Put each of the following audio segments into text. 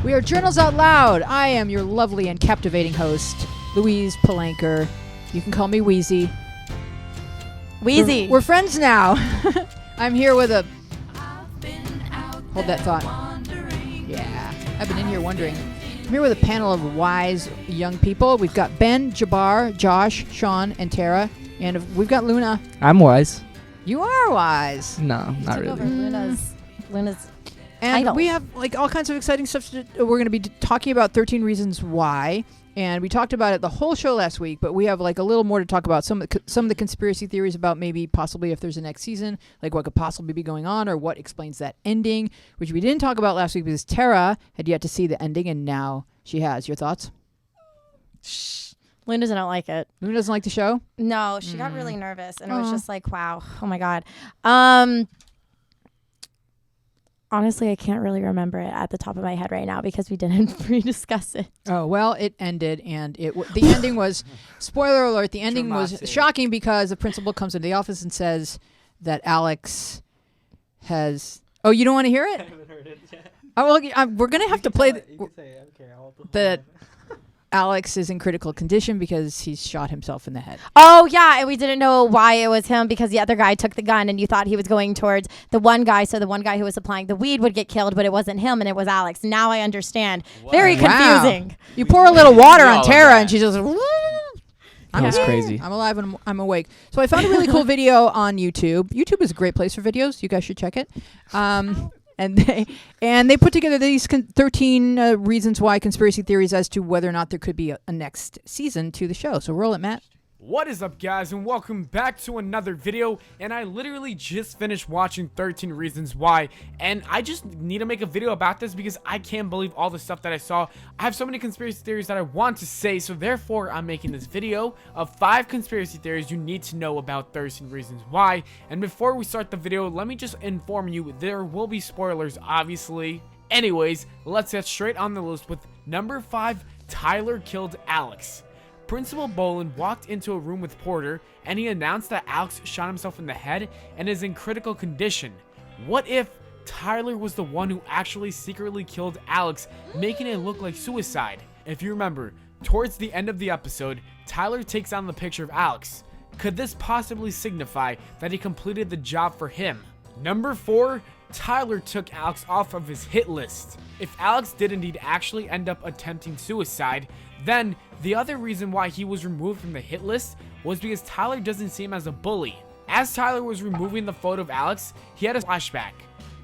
We are Journals Out Loud. I am your lovely and captivating host, Louise Palanker. You can call me Wheezy. Wheezy. We're friends now. I'm here with a... Hold that thought. Yeah, I've been in here wondering. I'm here with a panel of wise young people. We've got Ben, Jabbar, Josh, Sean, and Tara. And we've got Luna. I'm wise. You are wise. No, not really. Luna's And title. we have like all kinds of exciting stuff. We're going to be talking about 13 Reasons Why. And we talked about it the whole show last week, but we have like a little more to talk about. Some of the conspiracy theories about maybe possibly if there's a next season, like what could possibly be going on or what explains that ending, which we didn't talk about last week because Tara had yet to see the ending and now she has. Your thoughts? Shh. Luna doesn't like it. Luna doesn't like the show? No, she got really nervous and it was just like, wow. Oh my God. Honestly, I can't really remember it at the top of my head right now because we didn't pre-discuss it. Oh, well, it ended, and the ending was, spoiler alert, the ending was shocking because the principal comes into the office and says that Alex has... Oh, you don't want to hear it? I haven't heard it yet. Oh, well, we're going to have to play... You can say it. Okay, that Alex is in critical condition because he's shot himself in the head. Oh, yeah, and we didn't know why it was him because the other guy took the gun and you thought he was going towards the one guy, so the one guy who was applying the weed would get killed, but it wasn't him and it was Alex. Now I understand. What? Very Wow. confusing. You pour a little water on Tara and she just... That was crazy. I'm alive and I'm awake. So I found a really cool video on YouTube. YouTube is a great place for videos. You guys should check it. And they put together these 13 reasons why conspiracy theories as to whether or not there could be a next season to the show. So roll it, Matt. What is up, guys, and welcome back to another video. And I literally just finished watching 13 Reasons Why, and I just need to make a video about this because I can't believe all the stuff that I saw. I have so many conspiracy theories that I want to say, so therefore I'm making this video of 5 conspiracy theories you need to know about 13 Reasons Why. And before we start the video, let me just inform you, there will be spoilers, obviously. Anyways, let's get straight on the list with number 5, Tyler killed Alex. Principal Bolin walked into a room with Porter and he announced that Alex shot himself in the head and is in critical condition. What if Tyler was the one who actually secretly killed Alex, making it look like suicide? If you remember, towards the end of the episode, Tyler takes down the picture of Alex. Could this possibly signify that he completed the job for him? Number 4, Tyler took Alex off of his hit list. If Alex did indeed actually end up attempting suicide, then the other reason why he was removed from the hit list was because Tyler doesn't see him as a bully. As Tyler was removing the photo of Alex, he had a flashback.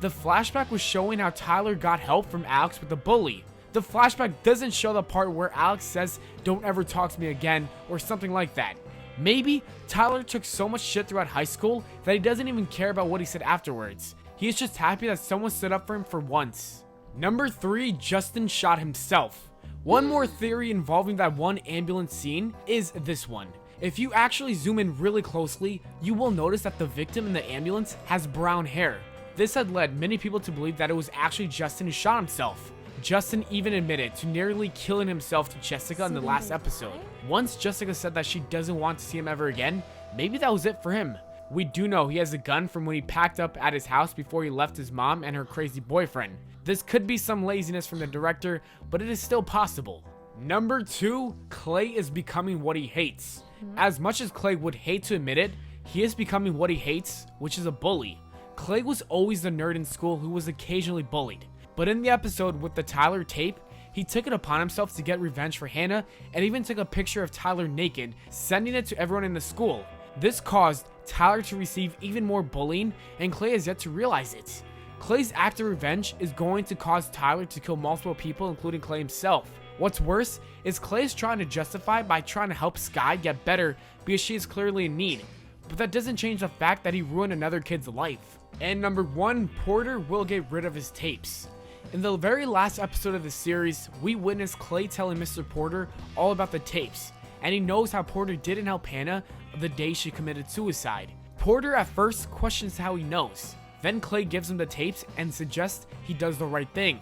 The flashback was showing how Tyler got help from Alex with the bully. The flashback doesn't show the part where Alex says, "Don't ever talk to me again," or something like that. Maybe Tyler took so much shit throughout high school that he doesn't even care about what he said afterwards. He is just happy that someone stood up for him for once. Number 3, Justin shot himself. One more theory involving that one ambulance scene is this one. If you actually zoom in really closely, you will notice that the victim in the ambulance has brown hair. This had led many people to believe that it was actually Justin who shot himself. Justin even admitted to nearly killing himself to Jessica in the last episode. Once Jessica said that she doesn't want to see him ever again, maybe that was it for him. We do know he has a gun from when he packed up at his house before he left his mom and her crazy boyfriend. This could be some laziness from the director, but it is still possible. Number 2, Clay is becoming what he hates. As much as Clay would hate to admit it, he is becoming what he hates, which is a bully. Clay was always the nerd in school who was occasionally bullied. But in the episode with the Tyler tape, he took it upon himself to get revenge for Hannah and even took a picture of Tyler naked, sending it to everyone in the school. This caused Tyler to receive even more bullying, and Clay has yet to realize it. Clay's act of revenge is going to cause Tyler to kill multiple people, including Clay himself. What's worse is Clay is trying to justify by trying to help Sky get better because she is clearly in need. But that doesn't change the fact that he ruined another kid's life. And number 1, Porter will get rid of his tapes. In the very last episode of the series, we witnessed Clay telling Mr. Porter all about the tapes, and he knows how Porter didn't help Hannah the day she committed suicide. Porter at first questions how he knows. Then Clay gives him the tapes and suggests he does the right thing.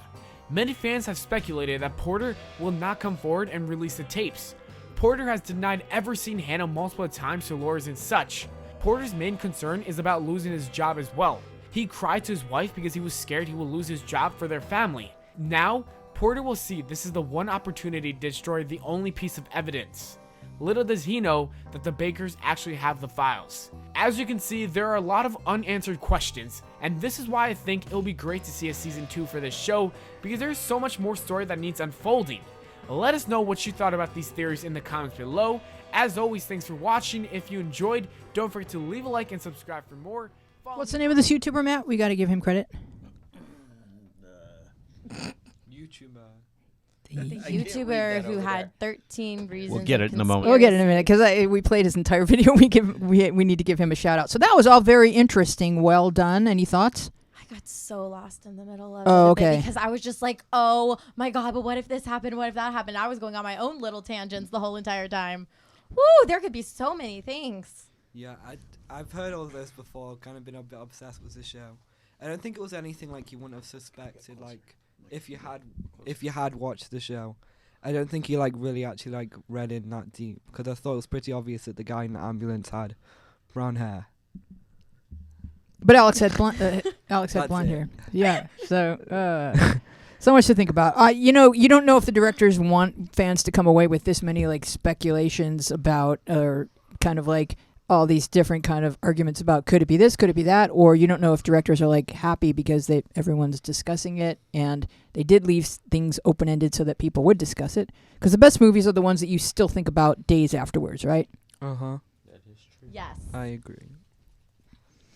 Many fans have speculated that Porter will not come forward and release the tapes. Porter has denied ever seeing Hannah multiple times to lawyers and such. Porter's main concern is about losing his job as well. He cried to his wife because he was scared he will lose his job for their family. Now, reporter will see this is the one opportunity to destroy the only piece of evidence. Little does he know that the Bakers actually have the files. As you can see, there are a lot of unanswered questions, and this is why I think it'll be great to see a season 2 for this show, because there's so much more story that needs unfolding. Let us know what you thought about these theories in the comments below. As always, thanks for watching. If you enjoyed, don't forget to leave a like and subscribe for more. What's the name of this YouTuber, Matt? We got to give him credit. YouTuber. The YouTuber who had 13 reasons. We'll get it in a moment. We'll get it in a minute because we played his entire video. We need to give him a shout out. So that was all very interesting. Well done. Any thoughts? I got so lost in the middle of Oh, it okay. because I was just like, oh my God, but what if this happened? What if that happened? I was going on my own little tangents the whole entire time. Woo, there could be so many things. Yeah, I've heard all this before. Kind of been a bit obsessed with the show. I don't think it was anything like you wouldn't have suspected. Like if you had watched the show, I don't think you like really actually like read in that deep because I thought it was pretty obvious that the guy in the ambulance had brown hair. But Alex had blonde That's blonde it. hair. Yeah. So so much to think about. You know, you don't know if the directors want fans to come away with this many like speculations about or kind of like all these different kind of arguments about could it be this, could it be that, or you don't know if directors are like happy because everyone's discussing it and they did leave things open-ended so that people would discuss it. Because the best movies are the ones that you still think about days afterwards, right? That is true. Yes. I agree.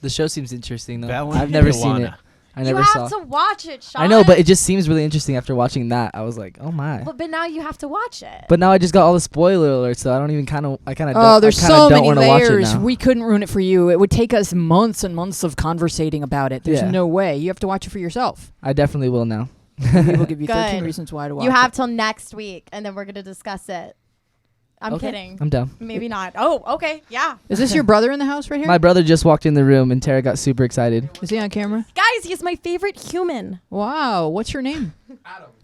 The show seems interesting though. That one I've you never don't seen it. wanna. I You never have saw. to watch it, Sean. I know, but it just seems really interesting after watching that. I was like, oh my. But now you have to watch it. But now I just got all the spoiler alerts, so I don't even I kind of Oh, there's so many don't watch it layers. now. We couldn't ruin it for you. It would take us months and months of conversating about it. There's Yeah. no way. You have to watch it for yourself. I definitely will now. We will give you 13 Good. reasons why to watch You have it. till next week, and then we're going to discuss it. I'm Okay. kidding. I'm down. Maybe not. Oh, okay. Yeah. Is this your brother in the house right here? My brother just walked in the room, and Tara got super excited. Is he on camera? Guys, he's my favorite human. Wow. What's your name?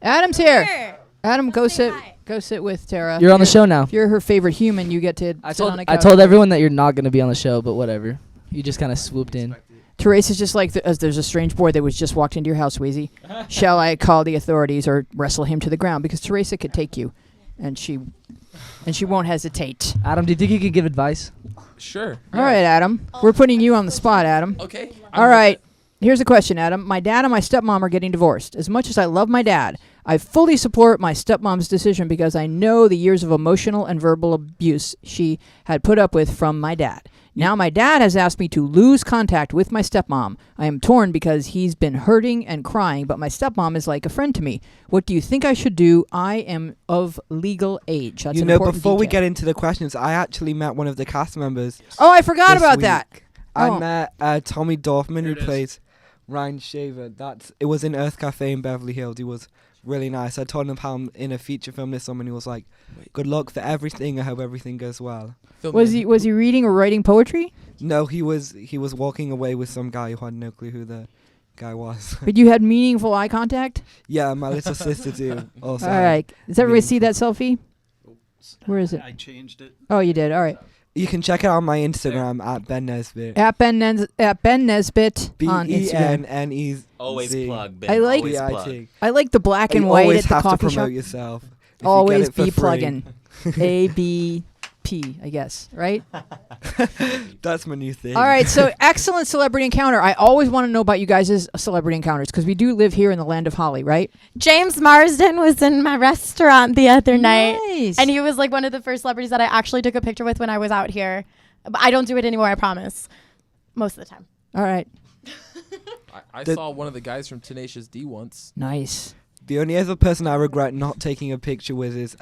Adam's here. Adam, go Say sit. hi. Go sit with Tara. You're on the show now. If you're her favorite human, you get to I sit on told a couch. I told everyone that you're not gonna be on the show, but whatever. You just kind of swooped in. Teresa's just like, as there's a strange boy that was just walked into your house, Wheezy. Shall I call the authorities or wrestle him to the ground? Because Teresa could take you, and she won't hesitate. Adam, do you think you could give advice? Sure. All right, Adam. We're putting you on the spot, Adam. Okay. All right. Here's a question, Adam. My dad and my stepmom are getting divorced. As much as I love my dad, I fully support my stepmom's decision because I know the years of emotional and verbal abuse she had put up with from my dad. Now my dad has asked me to lose contact with my stepmom. I am torn because he's been hurting and crying, but my stepmom is like a friend to me. What do you think I should do? I am of legal age. That's You an know, important before we detail. get into the questions, I actually met one of the cast members. Oh, I forgot this about week. that. I Oh. met Tommy Dorfman, Here who it is. plays Ryan Shaver. It was in Earth Cafe in Beverly Hills. He was really nice. I told him how I'm in a feature film this summer, and he was like, "Good luck for everything. I hope everything goes well." Was he reading or writing poetry? No, he was walking away with some guy who had no clue who the guy was. But you had meaningful eye contact? Yeah, my little sister too. Also, All right. Does everybody see that selfie? Where is it? I changed it. Oh, you did. All right. you can check it out on my Instagram at Ben Nesbit. At Ben Nesbit on Instagram. BENNEZ. Always plug, Ben. I like- Always plug. BIT. I like the black and You white always at the have to coffee promote shop. yourself. If you Always get it for be free. plugging. ABP, I guess, right? That's my new thing. All right, so excellent celebrity encounter. I always want to know about you guys' celebrity encounters because we do live here in the land of Holly, right? James Marsden was in my restaurant the other night. Nice. And he was like one of the first celebrities that I actually took a picture with when I was out here. But I don't do it anymore, I promise. Most of the time. All right, I The- saw one of the guys from Tenacious D once. nice. The only other person I regret not taking a picture with is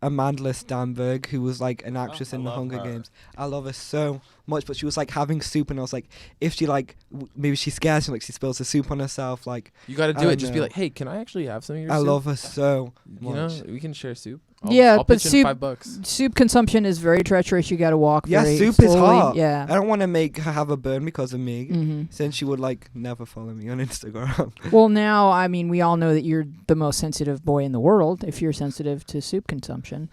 Amanda Stanberg, who was like an actress I in the love Hunger her. Games. I love her so much, but she was like having soup, and I was like, if she like, maybe she's scared, like she spills the soup on herself. Like, You got to I do it. don't Just be know. like, hey, can I actually have some of your I soup? love her so You know, much. we can share soup. I'll but pitch in soup $5. soup consumption is very treacherous. You got to walk. Yeah, very soup is slowly. hard. Yeah. I don't want to make her have a burn because of me, Mm-hmm. since she would like never follow me on Instagram. Well, now I mean, we all know that you're the most sensitive boy in the world. If you're sensitive to soup consumption,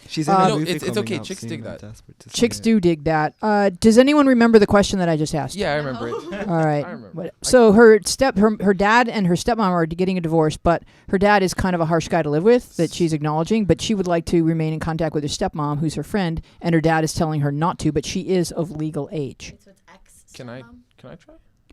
She's in a No, movie it's coming okay. out Chicks soon. dig I'm that. desperate to see chicks it. do dig that. Does anyone remember the question that I just asked? Yeah, I remember it. All right. I remember. What- So her dad and her stepmom are getting a divorce, but her dad is kind of a harsh guy to live with that she's acknowledging, but she would like to remain in contact with her stepmom, who's her friend, and her dad is telling her not to, but she is of legal age. Can I try?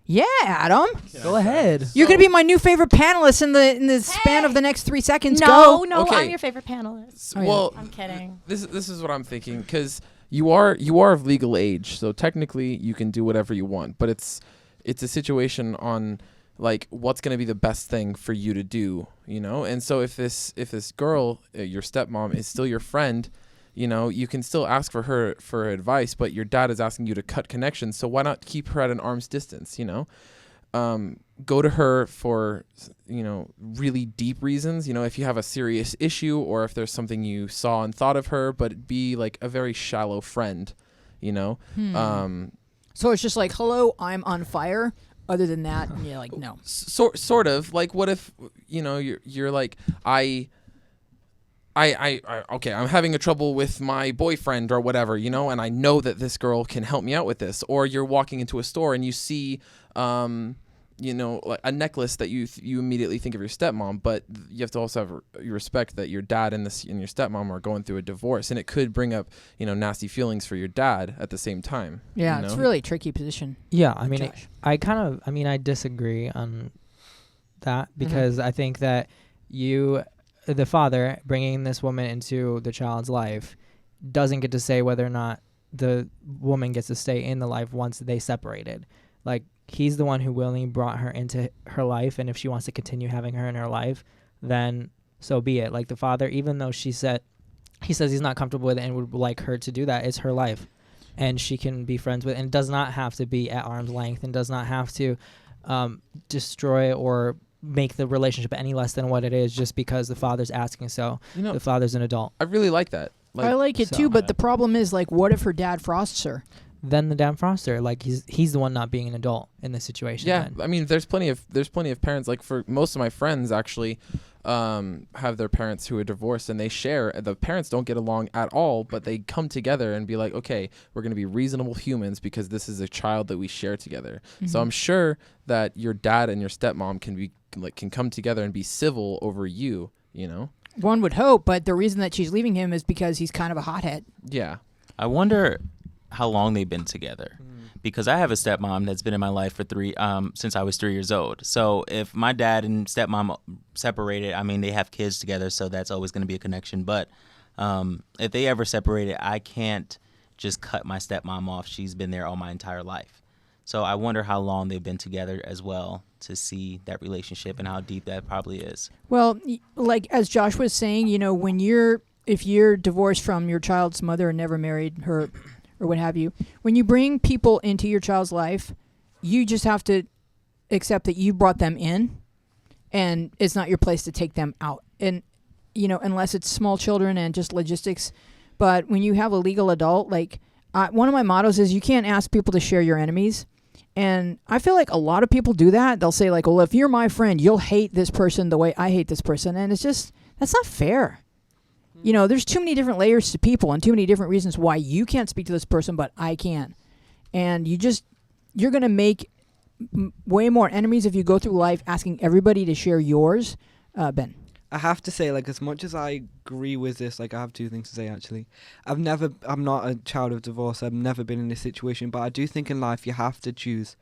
Yeah, Adam. Go ahead. You're going to be my new favorite panelist in the span of the next 3 seconds. No, Go. no, Okay. I'm your favorite panelist. Oh, yeah. Well, I'm kidding. this is what I'm thinking, because you are of legal age, so technically you can do whatever you want, but it's a situation on like what's going to be the best thing for you to do, you know. And so if this girl, your stepmom, is still your friend, you know, you can still ask for her advice, but your dad is asking you to cut connections, so why not keep her at an arm's distance, you know? Go to her for, you know, really deep reasons, you know, if you have a serious issue or if there's something you saw and thought of her, but be like a very shallow friend, you know. So it's just like, hello, I'm on fire. Other than that, you're like, no. Sort of like, what if, you know, you're like, okay, I'm having a trouble with my boyfriend or whatever, you know, and I know that this girl can help me out with this. Or you're walking into a store and you see, you know, like a necklace that you immediately think of your stepmom, but you have to also have respect that your dad and your stepmom are going through a divorce, and it could bring up, you know, nasty feelings for your dad at the same time. Yeah, you it's know? really a tricky position. Yeah, I mean, Josh. I disagree on that because I think that the father bringing this woman into the child's life doesn't get to say whether or not the woman gets to stay in the life once they separated. Like, he's the one who willingly brought her into her life, and if she wants to continue having her in her life, then so be it. Like, the father, even though he says he's not comfortable with it and would like her to do that, it's her life, and she can be friends with it, and it does not have to be at arm's length, and does not have to destroy or make the relationship any less than what it is just because the father's asking. So You know, the father's an adult. I really like that. I like it too, but the problem is, like, what if her dad frosts her? Then the damn Froster, like, he's the one not being an adult in this situation. Yeah, then. I mean, there's plenty of parents, like, for most of my friends actually have their parents who are divorced, and they share. The parents don't get along at all, but they come together and be like, okay, we're going to be reasonable humans because this is a child that we share together. So I'm sure that your dad and your stepmom can come together and be civil over you, you know? One would hope, but the reason that she's leaving him is because he's kind of a hothead. Yeah. I wonder how long they've been together, because I have a stepmom that's been in my life for since I was 3 years old. So if my dad and stepmom separated, I mean, they have kids together, so that's always going to be a connection. But if they ever separated, I can't just cut my stepmom off. She's been there all my entire life. So I wonder how long they've been together as well to see that relationship and how deep that probably is. Well, like as Josh was saying, you know, if you're divorced from your child's mother and never married her or what have you, when you bring people into your child's life, you just have to accept that you brought them in and it's not your place to take them out. And, you know, unless it's small children and just logistics. But when you have a legal adult, like one of my mottos is you can't ask people to share your enemies. And I feel like a lot of people do that. They'll say like, well, if you're my friend, you'll hate this person the way I hate this person. And it's just, that's not fair. You know, there's too many different layers to people and too many different reasons why you can't speak to this person, but I can. And you're going to make way more enemies if you go through life asking everybody to share yours. Ben. I have to say, like, as much as I agree with this, like, I have two things to say, actually. I'm not a child of divorce. I've never been in this situation, but I do think in life you have to choose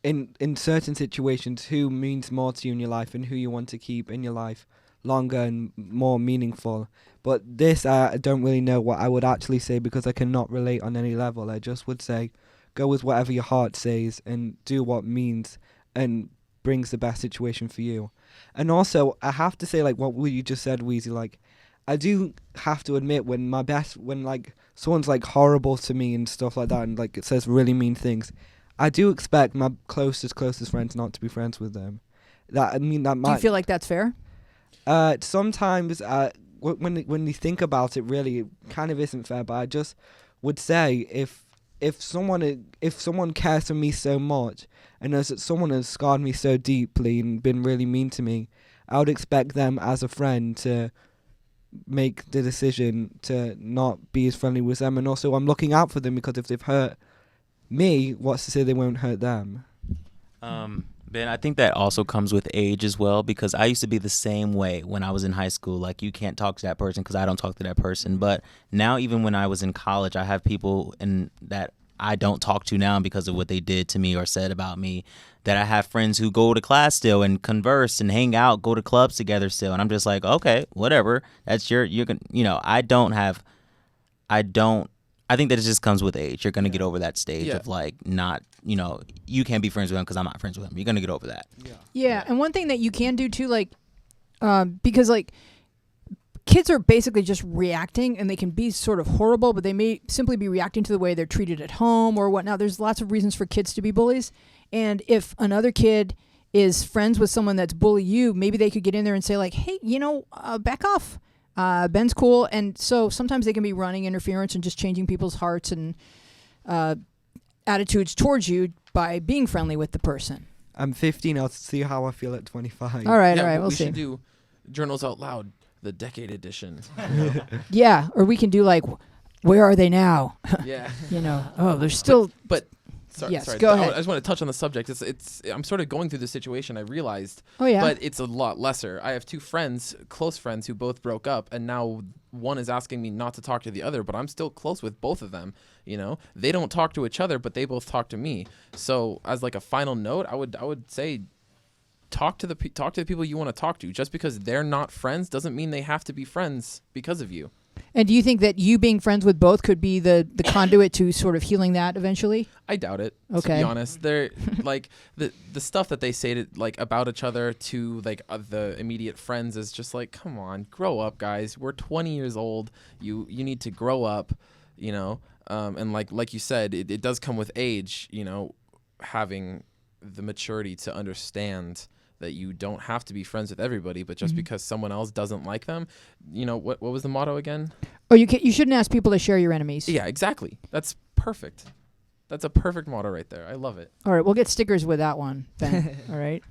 in certain situations who means more to you in your life and who you want to keep in your life longer and more meaningful. But this, I don't really know what I would actually say because I cannot relate on any level. I just would say, go with whatever your heart says and do what means and brings the best situation for you. And also, I have to say, like, what you just said, Weezy, like, I do have to admit when like, someone's, like, horrible to me and stuff like that and, like, it says really mean things, I do expect my closest friends not to be friends with them. That might... Do you feel like that's fair? Sometimes, when you think about it, really, it kind of isn't fair. But I just would say if someone cares for me so much and knows that someone has scarred me so deeply and been really mean to me, I would expect them as a friend to make the decision to not be as friendly with them. And also, I'm looking out for them, because if they've hurt me, what's to say they won't hurt them? Ben, I think that also comes with age as well, because I used to be the same way when I was in high school. Like, you can't talk to that person because I don't talk to that person. But now, even when I was in college, I have people that I don't talk to now because of what they did to me or said about me, that I have friends who go to class still and converse and hang out, go to clubs together still. And I'm just like, okay, whatever. That's I think that it just comes with age. You're going to get over that stage of like not, you can't be friends with him because I'm not friends with him. You're going to get over that. Yeah. And one thing that you can do too, like, because like kids are basically just reacting, and they can be sort of horrible, but they may simply be reacting to the way they're treated at home or whatnot. There's lots of reasons for kids to be bullies. And if another kid is friends with someone that's bully you, maybe they could get in there and say like, hey, back off. Ben's cool. And so sometimes they can be running interference and just changing people's hearts and attitudes towards you by being friendly with the person. I'm 15. I'll see how I feel at 25. All right. We'll see. We should do Journals Out Loud, the decade edition. Yeah. Or we can do like, where are they now? Yeah. They're still. But sorry. Go ahead. I just want to touch on the subject. I'm sort of going through the situation. I realized. Oh yeah. But it's a lot lesser. I have two friends, close friends, who both broke up, and now one is asking me not to talk to the other, but I'm still close with both of them. They don't talk to each other, but they both talk to me. So as like a final note, I would say, talk to the people you want to talk to. Just because they're not friends doesn't mean they have to be friends because of you. And do you think that you being friends with both could be the conduit to sort of healing that eventually? I doubt it. Okay. To be honest, they're like the stuff that they say to like about each other to like the immediate friends is just like, come on, grow up, guys. We're 20 years old. You need to grow up, and like you said, it does come with age, having the maturity to understand that you don't have to be friends with everybody, but just because someone else doesn't like them, what was the motto again? Oh, you shouldn't ask people to share your enemies. Yeah, exactly. That's perfect. That's a perfect motto right there. I love it. All right, we'll get stickers with that one, Ben. All right.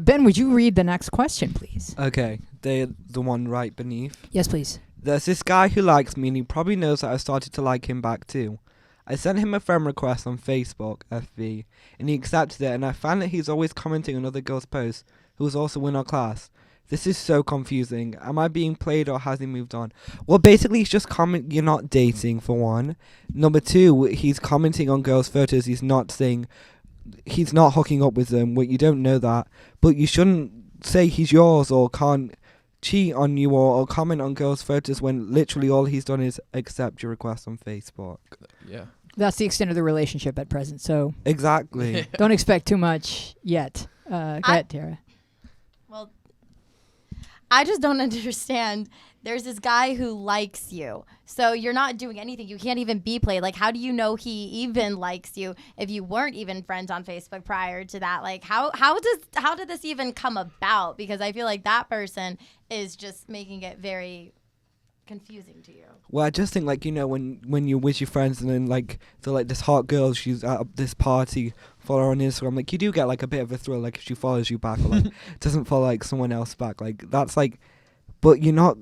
Ben, would you read the next question, please? Okay, the one right beneath. Yes, please. There's this guy who likes me, and he probably knows that I started to like him back too. I sent him a friend request on Facebook, FB, and he accepted it, and I found that he's always commenting on other girls' posts who was also in our class. This is so confusing. Am I being played, or has he moved on? Well, basically, he's just you're not dating, for one. Number two, he's commenting on girls' photos. He's not saying, he's not hooking up with them. Well, you don't know that. But you shouldn't say he's yours or can't cheat on you or comment on girls' photos when literally all he's done is accept your request on Facebook. Yeah. That's the extent of the relationship at present, so Exactly. don't expect too much yet. Go ahead, Tara. Well, I just don't understand. There's this guy who likes you. So you're not doing anything. You can't even be played. Like, how do you know he even likes you if you weren't even friends on Facebook prior to that? Like, how did this even come about? Because I feel like that person is just making it very confusing to you. Well, I just think, like, when you're with your friends and then, like, they're like, this hot girl, she's at this party, follow her on Instagram, like, you do get, like, a bit of a thrill, like, if she follows you back or, like, doesn't follow, like, someone else back. Like, that's, like, but you're not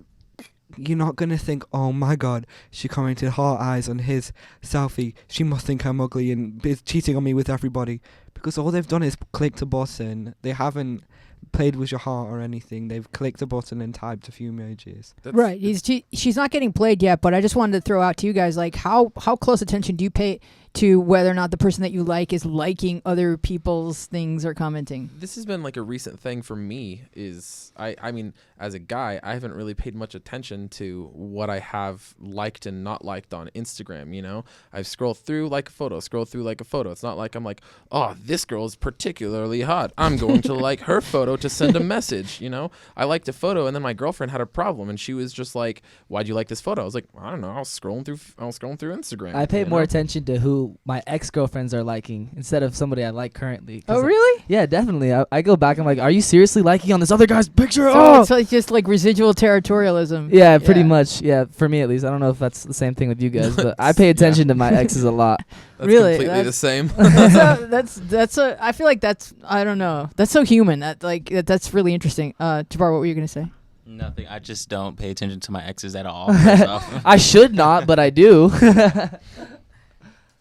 going to think, oh, my God, she commented heart eyes on his selfie. She must think I'm ugly and is cheating on me with everybody. Because all they've done is clicked a button. They haven't played with your heart or anything. They've clicked a button and typed a few emojis. Right. She's not getting played yet, but I just wanted to throw out to you guys, like, how close attention do you pay to whether or not the person that you like is liking other people's things or commenting? This has been like a recent thing for me. I mean, as a guy, I haven't really paid much attention to what I have liked and not liked on Instagram. I've scrolled through like a photo. It's not like I'm like, oh, this girl is particularly hot, I'm going to like her photo to send a message. I liked a photo, and then my girlfriend had a problem, and she was just like, why'd you like this photo? I was like, I don't know, I was scrolling through Instagram. I pay more attention to who who my ex-girlfriends are liking instead of somebody I like currently. 'Cause, Oh, really? Yeah, definitely. I go back. I'm like, are you seriously liking on this other guy's picture? So Oh, it's like just like residual territorialism. yeah, pretty much. Yeah, for me at least. I don't know if that's the same thing with you guys, but I pay attention to my exes a lot. That's Really? completely the same. I feel like that's, I don't know. That's so human. That's really interesting. Jabbar, what were you gonna say? Nothing. I just don't pay attention to my exes at all. first off. I should not, but I do.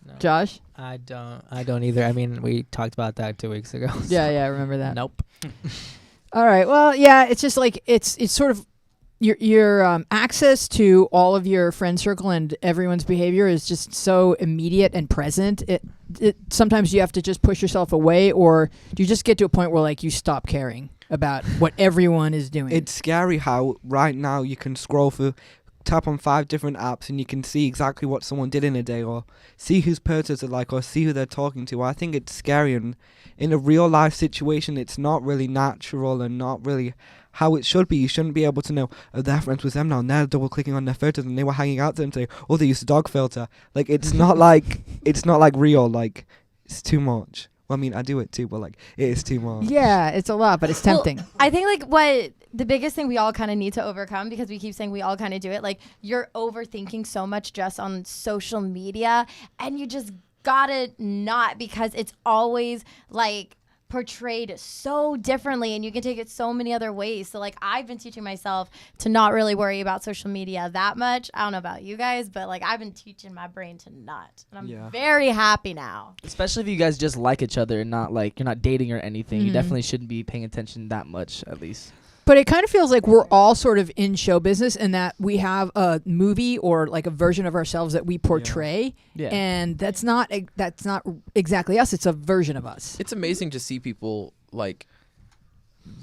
No, Josh? I don't either. I mean, we talked about that 2 weeks ago. Yeah, I remember that. Nope. All right. Well, yeah, it's just like it's sort of your access to all of your friend circle and everyone's behavior is just so immediate and present. It sometimes you have to just push yourself away, or do you just get to a point where like you stop caring about what everyone is doing? It's scary how right now you can scroll through, tap on 5 different apps, and you can see exactly what someone did in a day, or see whose photos are like, or see who they're talking to. I think it's scary, and in a real life situation, it's not really natural and not really how it should be. You shouldn't be able to know, oh, they're friends with them now, and they're double clicking on their photos, and they were hanging out there and say, oh, they used a dog filter. Like, it's not like real. Like, it's too much. Well, I mean, I do it too, but like, it is too much. Yeah, it's a lot, but it's tempting. Well, I think like what the biggest thing we all kind of need to overcome, because we keep saying we all kind of do it, like you're overthinking so much just on social media, and you just gotta not, because it's always like portrayed so differently, and you can take it so many other ways. So like I've been teaching myself to not really worry about social media that much. I don't know about you guys, but like I've been teaching my brain to not, and I'm very happy now. Especially if you guys just like each other and not like you're not dating or anything. You definitely shouldn't be paying attention that much, at least. But it kind of feels like we're all sort of in show business, and that we have a movie or like a version of ourselves that we portray, and that's not exactly us. It's a version of us. It's amazing to see people like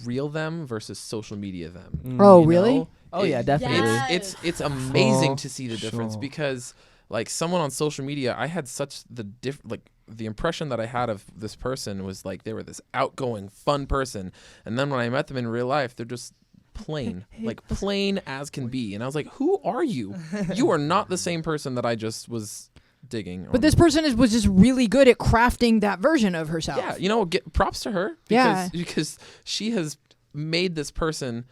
real them versus social media them. Oh, you really? know? Oh, yeah, definitely. Yes. It's amazing to see the Sure. difference, because like someone on social media, I had such the impression that I had of this person was like they were this outgoing, fun person, and then when I met them in real life, they're just plain, like plain as can be. And I was like, who are you? You are not the same person that I just was digging. But this person was just really good at crafting that version of herself. Yeah, you know, props to her, because she has made this person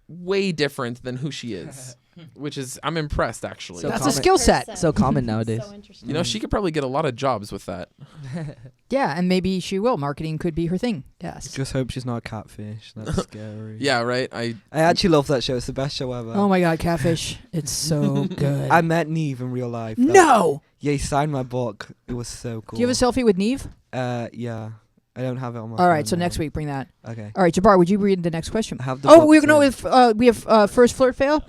way different than who she is. Which is, I'm impressed, actually. So That's a skill set. So common nowadays. So interesting. You know, she could probably get a lot of jobs with that. Yeah, and maybe she will. Marketing could be her thing. Yes. Just hope she's not a catfish. That's scary. Yeah, right? I actually love that show. It's the best show ever. Oh my God, Catfish! It's so good. I met Neve in real life. No. Yeah, he signed my book. It was so cool. Do you have a selfie with Neve? Yeah. I don't have it on my All right, phone so now. next week bring that. Okay. All right, Jabbar, would you read the next question? I have the Oh, book we're gonna too. we have first flirt fail.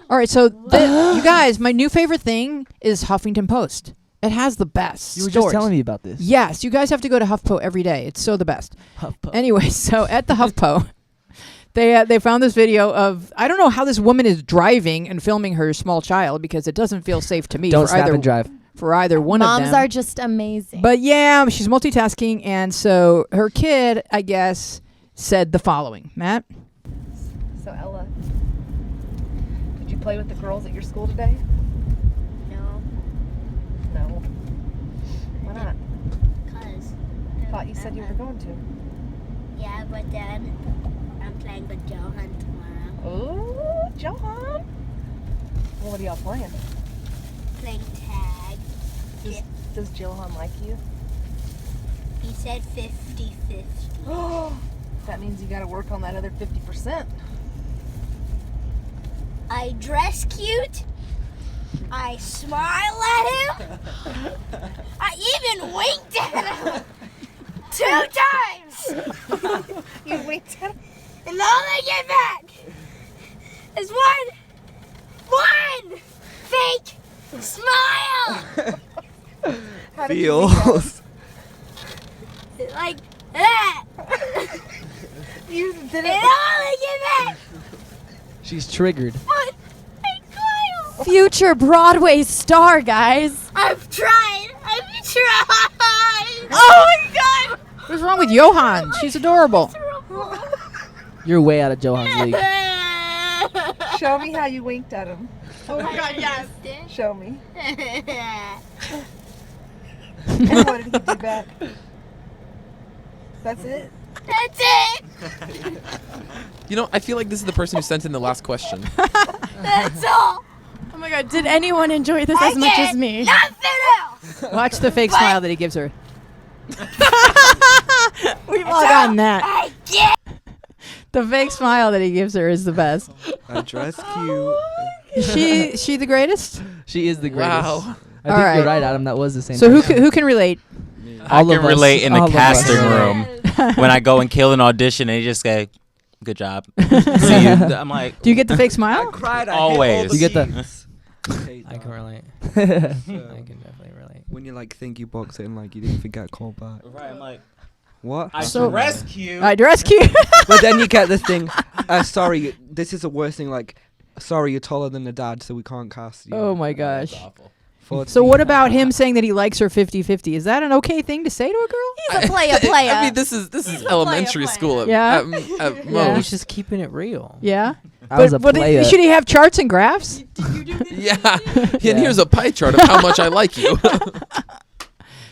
All right, so you guys, my new favorite thing is Huffington Post. It has the best. You were stories. just telling me about this. Yes, you guys have to go to HuffPo every day. It's so the best. HuffPo. Anyway, so at the HuffPo, they found this video of, I don't know how this woman is driving and filming her small child, because it doesn't feel safe to me. Don't for snap either, and drive. for either one of them. Moms are just amazing. But yeah, she's multitasking, and so her kid, I guess, said the following. Matt? So Ella, did you play with the girls at your school today? No, No. Why not? cause Thought you said you were going to. yeah, but then I'm playing with Johan tomorrow. Oh, Johan. Well, what are y'all playing? Playing tag. Does Johan like you? He said 50-50. That means you got to work on that other 50%. I dress cute. I smile at him. I even winked at him 2 times. You winked at him? And all I get back is one fake smile. How did you wink at him? Feels. Like that. You did And it. all I get back She's triggered. one fake smile. Future Broadway star, guys. I've tried. Oh my God. What's wrong with Johan? She's adorable. You're way out of Johan's league. Show me how you winked at him. Oh my God, yes. Show me. And what did he do back? That's it? That's it. You know, I feel like this is the person who sent in the last question. That's all. Oh my god, did anyone enjoy this as much as me? Nothing else. Watch the fake smile that he gives her. We've all gotten that. I get. The fake smile that he gives her is the best. I dress cute. Is she the greatest? She is the greatest. Wow. I think All right. you're right, Adam. That was the same. So person. who can relate? I All can of us. relate in the All of us. casting room when I go and kill an audition and they just say, "Good job." See you. I'm like, Do you get the fake I smile? cried. Always. You get the- scenes. I hate I that. can relate. So, I can definitely relate. when you like think you box it and like you didn't even get called back. right. I'm like, What? So- rescue. I dress cute. But then you get the thing. Sorry, this is the worst thing. Like, sorry, you're taller than the dad, so we can't cast you. Oh my gosh. awful. So what about him saying that he likes her 50-50? Is that an okay thing to say to a girl? He's a player. I mean, this is elementary school at, Yeah. at Yeah. most. He's just keeping it real. Yeah. I was a But player. should he have charts and graphs? Yeah. And here's a pie chart of how much I like you.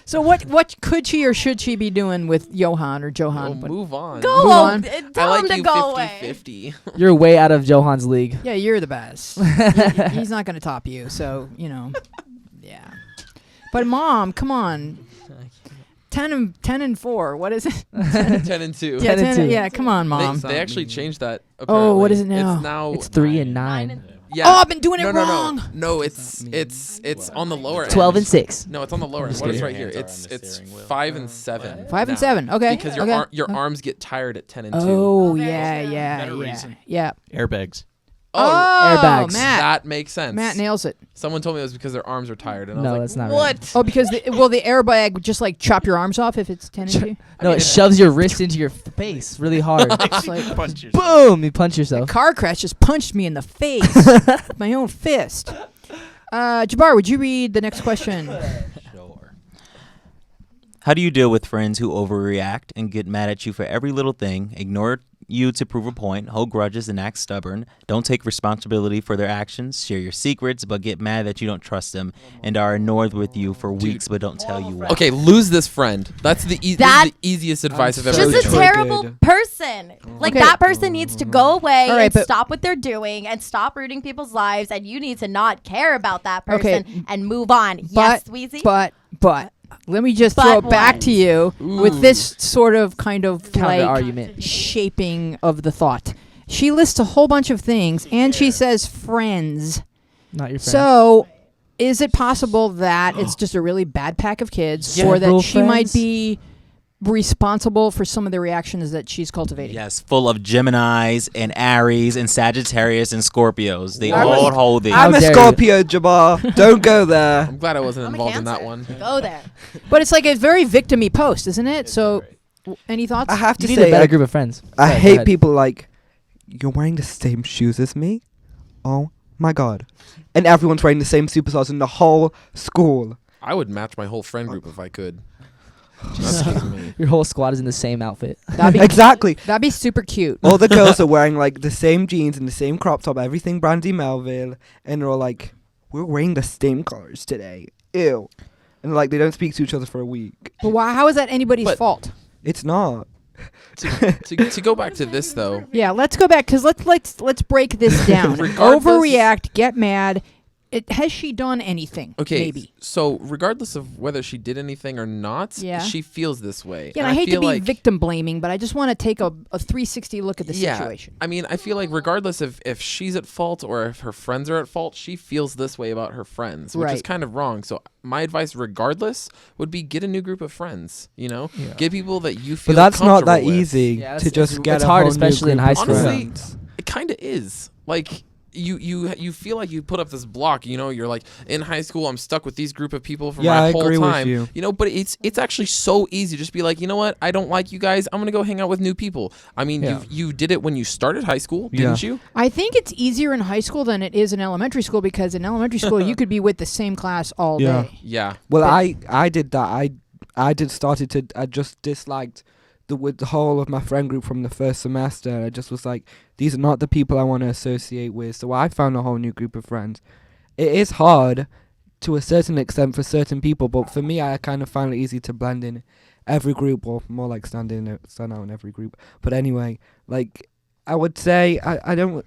So what could she or should she be doing with Johan or Johan? Oh, move on. Go Move on. on. Tell I him like to you go away. 50-50. You're way out of Johan's league. Yeah, you're the best. He's not going to top you, so, yeah. But Mom, come on. 10 and 4. What is it? 10 and 2. Yeah, 10 and 2. yeah, come on, Mom. They actually changed that. Oh, what apparently. is it now? It's now. It's 3 and 9. Yeah. Oh, I've been doing it no, wrong. No, it's on the lower end. 12 and 6. No, it's on the lower end. Just What is kidding. right here? Hands are It's on the it's steering wheel. 5 and 7. 5 and now. 7. Okay. Because okay. your arms get tired at 10 and 2. Oh, very yeah, true. yeah, Better yeah. reason. Yeah. Airbags. Oh, airbags. Matt. That makes sense. Matt nails it. Someone told me it was because their arms are tired, and I No, was that's like, not "What?" right. Oh, because the airbag would just like chop your arms off if it's 10 and 2. No, it shoves your wrist into your face really hard. It's like Boom! You punch a yourself. car crash just punched me in the face with my own fist. Jabbar, would you read the next question? Sure. How do you deal with friends who overreact and get mad at you for every little thing, ignore you to prove a point, hold grudges and act stubborn, don't take responsibility for their actions, share your secrets but get mad that you don't trust them, and are annoyed with you for weeks but don't tell you why? Okay, lose this friend. That's the, this is That- the easiest advice I've ever Just a given. terrible person. Like, Okay. that person needs to go away All right, and but- stop what they're doing and stop ruining people's lives, and you need to not care about that Okay. person and move on. But, Yes, Weezy? but, let me just But throw it back what? to you with this sort of kind of Counter like argument. shaping of the thought. She lists a whole bunch of things and she says friends. Not your friend. So, is it possible that it's just a really bad pack of kids, or that Several she might friends? be responsible for some of the reactions that she's cultivating? Yes, full of Geminis and Aries and Sagittarius and Scorpios. They I'm all a- hold it. How I'm a dare you. Scorpio, Jabbar. Don't go there. I'm glad I wasn't I'm a involved in that Cancer. one. Go there. But it's like a very victim-y post, isn't it? So, any thoughts? I have to You need a say, better like, group of friends. I Sorry, go hate ahead. people like, you're wearing the same shoes as me? Oh my god. And everyone's wearing the same superstars in the whole school. I would match my whole friend group if I could. That's just me. Your whole squad is in the same outfit. That'd be, Exactly. that'd be super cute. All the girls are wearing like the same jeans and the same crop top, everything Brandy Melville, and they're all like, we're wearing the same colors today. Ew. And like they don't speak to each other for a week. But why? How is that anybody's But- fault? It's not. to go back to this though, Yeah, let's go back because let's break this down. Regardless- Overreact, get mad. Has she done anything? okay, Maybe. so regardless of whether she did anything or not, Yeah. she feels this way. Yeah, And and I hate to feel be like, victim blaming, but I just want to take a 360 look at the situation. I mean, I feel like regardless of if she's at fault or if her friends are at fault, she feels this way about her friends, which is Right. kind of wrong. So my advice, regardless, would be get a new group of friends. You know, get people that you feel. But that's not that comfortable with. easy Yeah, to it's- just it's get a hard, whole new especially in group high of school. Honestly, friends. it kind of is. Like you feel like you put up this block. You know, you're like in high school. I'm stuck with these group of people for Yeah, my I whole agree with time. you. You know, but it's actually so easy. Just be like, you know what? I don't like you guys. I'm gonna go hang out with new people. I mean, Yeah. you did it when you started high school, didn't you? I think it's easier in high school than it is in elementary school because in elementary school you could be with the same class all Yeah. day. Yeah. Well, But- I did that. I just disliked the whole of my friend group from the first semester. I just was like, these are not the people I want to associate with. So I found a whole new group of friends. It is hard to a certain extent for certain people, but for me, I kind of find it easy to blend in every group, or more like stand out in every group. But anyway, like, I would say I don't.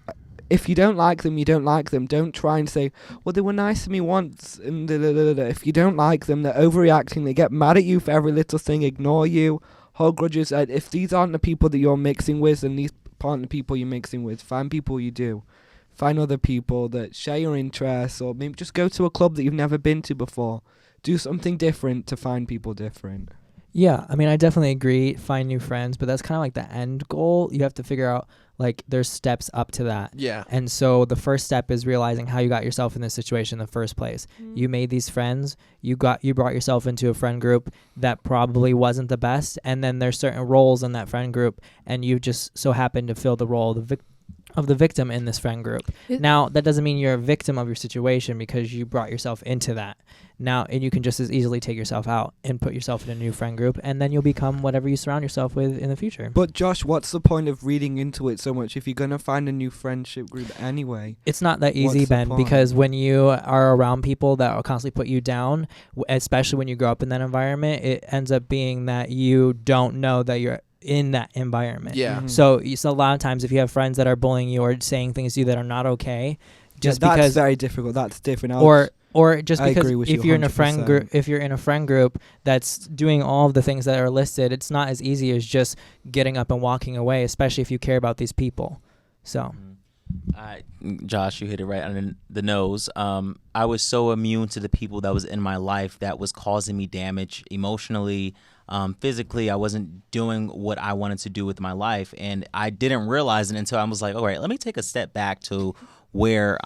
If you don't like them, you don't like them. Don't try and say, well, they were nice to me once. And if you don't like them, they're overreacting. They get mad at you for every little thing, ignore you, hold grudges. If these aren't the people that you're mixing with, and these aren't the people you're mixing with, find people you do. Find other people that share your interests, or maybe just go to a club that you've never been to before. Do something different to find people different. Yeah, I mean, I definitely agree. Find new friends, but that's kind of like the end goal. You have to figure out, like, there's steps up to that. Yeah. And so the first step is realizing how you got yourself in this situation in the first place. You made these friends. You brought yourself into a friend group that probably wasn't the best, and then there's certain roles in that friend group, and you just so happen to fill the role of the victim in this friend group. Now, that doesn't mean you're a victim of your situation because you brought yourself into that. Now, and you can just as easily take yourself out and put yourself in a new friend group, and then you'll become whatever you surround yourself with in the future. But Josh, what's the point of reading into it so much if you're going to find a new friendship group anyway? It's not that easy, Ben, because when you are around people that will constantly put you down, especially when you grow up in that environment, it ends up being that you don't know that you're in that environment. Yeah. So a lot of times if you have friends that are bullying you or saying things to you that are not okay, just that's because very difficult. That's different. Or just I because agree with if you you're in a friend 100%. group, if you're in a friend group that's doing all of the things that are listed, it's not as easy as just getting up and walking away, especially if you care about these people. So, Josh, you hit it right on the nose. I was so immune to the people that was in my life that was causing me damage emotionally, physically. I wasn't doing what I wanted to do with my life, and I didn't realize it until I was like, all right, let me take a step back to where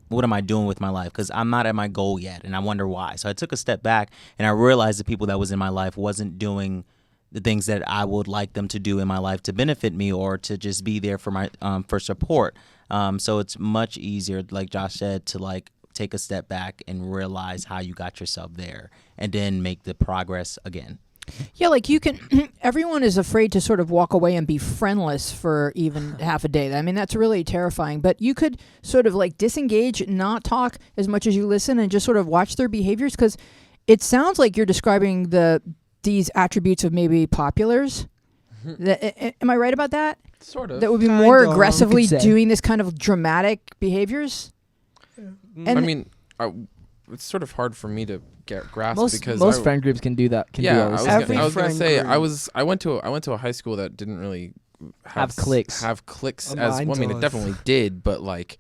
what am I doing with my life? Because I'm not at my goal yet, and I wonder why. So I took a step back, and I realized the people that was in my life wasn't doing the things that I would like them to do in my life to benefit me or to just be there for my for support. So it's much easier, like Josh said, to like take a step back and realize how you got yourself there, and then make the progress again. Yeah, like you can, everyone is afraid to sort of walk away and be friendless for even half a day. I mean, that's really terrifying. But you could sort of like disengage, not talk as much as you listen, and just sort of watch their behaviors, because it sounds like you're describing these attributes of maybe populars. Am I right about that? Sort of. That would be Kind more of. aggressively You could say. doing this kind of dramatic behaviors. Mm. And I mean, it's sort of hard for me to grasp because most friend groups can do that. Can do all this stuff. Every I was gonna friend say group. I went to a high school that didn't really Have cliques. Have cliques Oh, as mine well, I mean, it does. definitely did, but like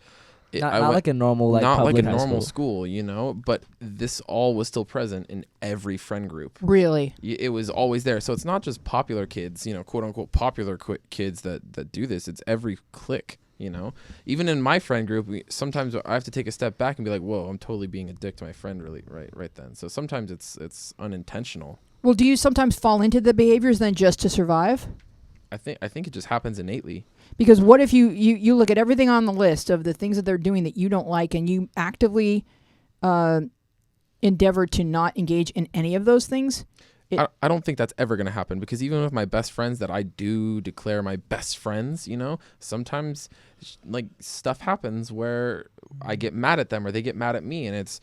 not like a normal like not like a public high normal school. school, you know. But this all was still present in every friend group. really, It was always there. So it's not just popular kids, you know, quote unquote popular kids that do this. It's every clique, you know. Even in my friend group, sometimes I have to take a step back and be like, whoa, I'm totally being a dick to my friend really right then. So sometimes it's unintentional. well, do you sometimes fall into the behaviors then just to survive? I think it just happens innately. Because what if you look at everything on the list of the things that they're doing that you don't like, and you actively endeavor to not engage in any of those things? I don't think that's ever going to happen, because even with my best friends that I do declare my best friends, you know, sometimes like stuff happens where I get mad at them or they get mad at me, and it's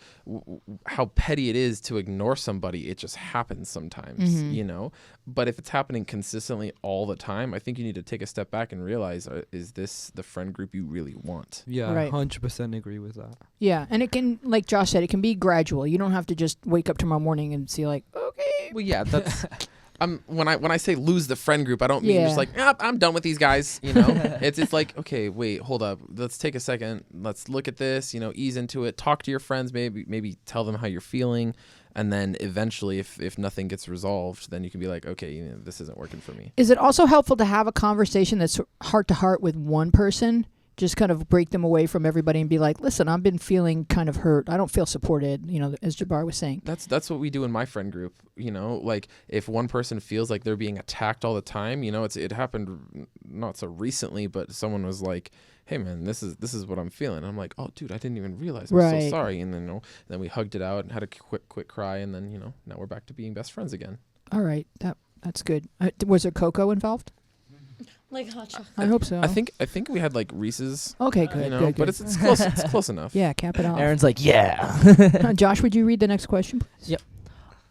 how petty it is to ignore somebody. It just happens sometimes, you know. But if it's happening consistently all the time, I think you need to take a step back and realize, is this the friend group you really want? Yeah, Right. 100% agree with that. Yeah, and it can, like Josh said, it can be gradual. You don't have to just wake up tomorrow morning and see like, okay. Well, yeah, that's. When I say lose the friend group, I don't mean just like I'm done with these guys. You know, it's like, okay, wait, hold up, let's take a second, let's look at this. You know, ease into it, talk to your friends, maybe tell them how you're feeling, and then eventually, if nothing gets resolved, then you can be like, okay, you know, this isn't working for me. Is it also helpful to have a conversation that's heart to heart with one person? Just kind of break them away from everybody and be like, listen, I've been feeling kind of hurt. I don't feel supported, you know, as Jabbar was saying. That's what we do in my friend group. You know, like if one person feels like they're being attacked all the time, you know, it happened not so recently, but someone was like, hey man, this is what I'm feeling. I'm like, oh dude, I didn't even realize. I'm so sorry. And then, you know, then we hugged it out and had a quick cry, and then, you know, now we're back to being best friends again. All right, that's good. Was there cocoa involved? Like hot chocolate. I hope so. I think we had like Reese's. Okay, good, You know, good, but good. it's close. It's close enough. Yeah, cap it off. Aaron's like, yeah. Josh, would you read the next question, please? Yep.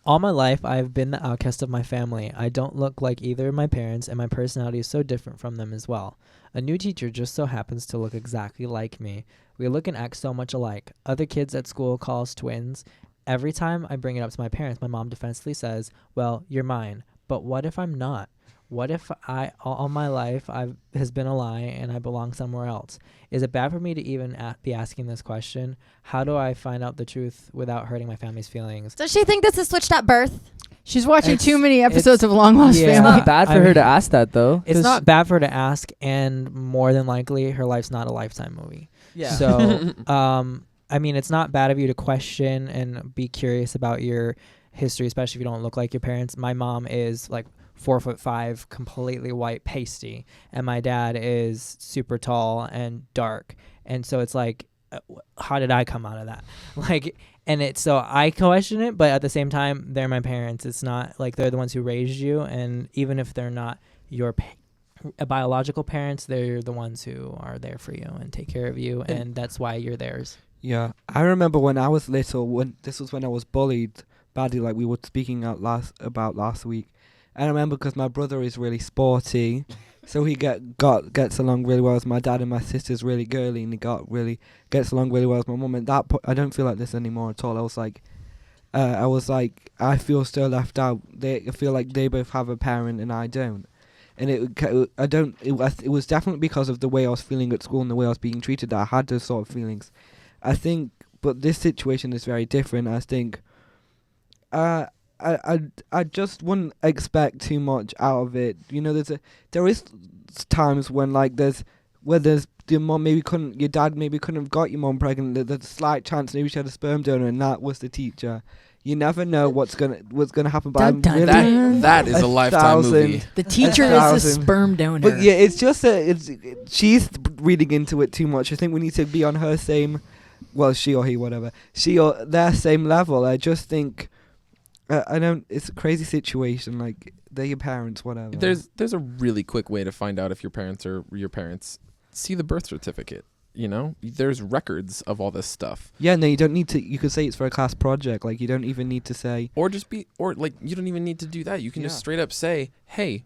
All my life, I've been the outcast of my family. I don't look like either of my parents, and my personality is so different from them as well. A new teacher just so happens to look exactly like me. We look and act so much alike. Other kids at school call us twins. Every time I bring it up to my parents, my mom defensively says, well, you're mine. But what if I'm not? What if all my life has been a lie and I belong somewhere else? Is it bad for me to even be asking this question? How do I find out the truth without hurting my family's feelings? Does she think this is switched at birth? She's watching It's- too many episodes of Long Lost yeah. It's Family. not bad for her to ask that though. It's 'cause not bad for her to ask, and more than likely, her life's not a Lifetime movie. Yeah. So, I mean, it's not bad of you to question and be curious about your history, especially if you don't look like your parents. My mom is like 4'5", completely white, pasty, and my dad is super tall and dark. And so it's like, how did I come out of that? Like, and it's so I question it, but at the same time, they're my parents. It's not like they're the ones who raised you, and even if they're not your biological parents, they're the ones who are there for you and take care of you, and that's why you're theirs. Yeah, I remember when I was little. When I was bullied badly, like we were speaking about last week. And I remember because my brother is really sporty, so he gets along really well with my dad, and my sister's really girly, and he gets along really well with my mum. And I don't feel like this anymore at all. I was like, I feel so left out. I feel like they both have a parent and I don't. And it was definitely because of the way I was feeling at school and the way I was being treated that I had those sort of feelings. I think, but this situation is very different. I think, I just wouldn't expect too much out of it. You know, there is times when like your dad maybe couldn't have got your mom pregnant. There's a slight chance maybe she had a sperm donor and that was the teacher. You never know what's gonna happen. But I'm really that is a Lifetime movie. The teacher is a sperm donor. But yeah, it's just she's reading into it too much. I think we need to be on her same, well, she or he, whatever, she or their same level. I just think, it's a crazy situation. Like they're your parents, whatever. There's a really quick way to find out if your parents are your parents. See the birth certificate. You know, there's records of all this stuff. Yeah, no, you don't need to. You could say it's for a class project. Like you don't even need to say. Or you don't even need to do that. You can just straight up say, "Hey,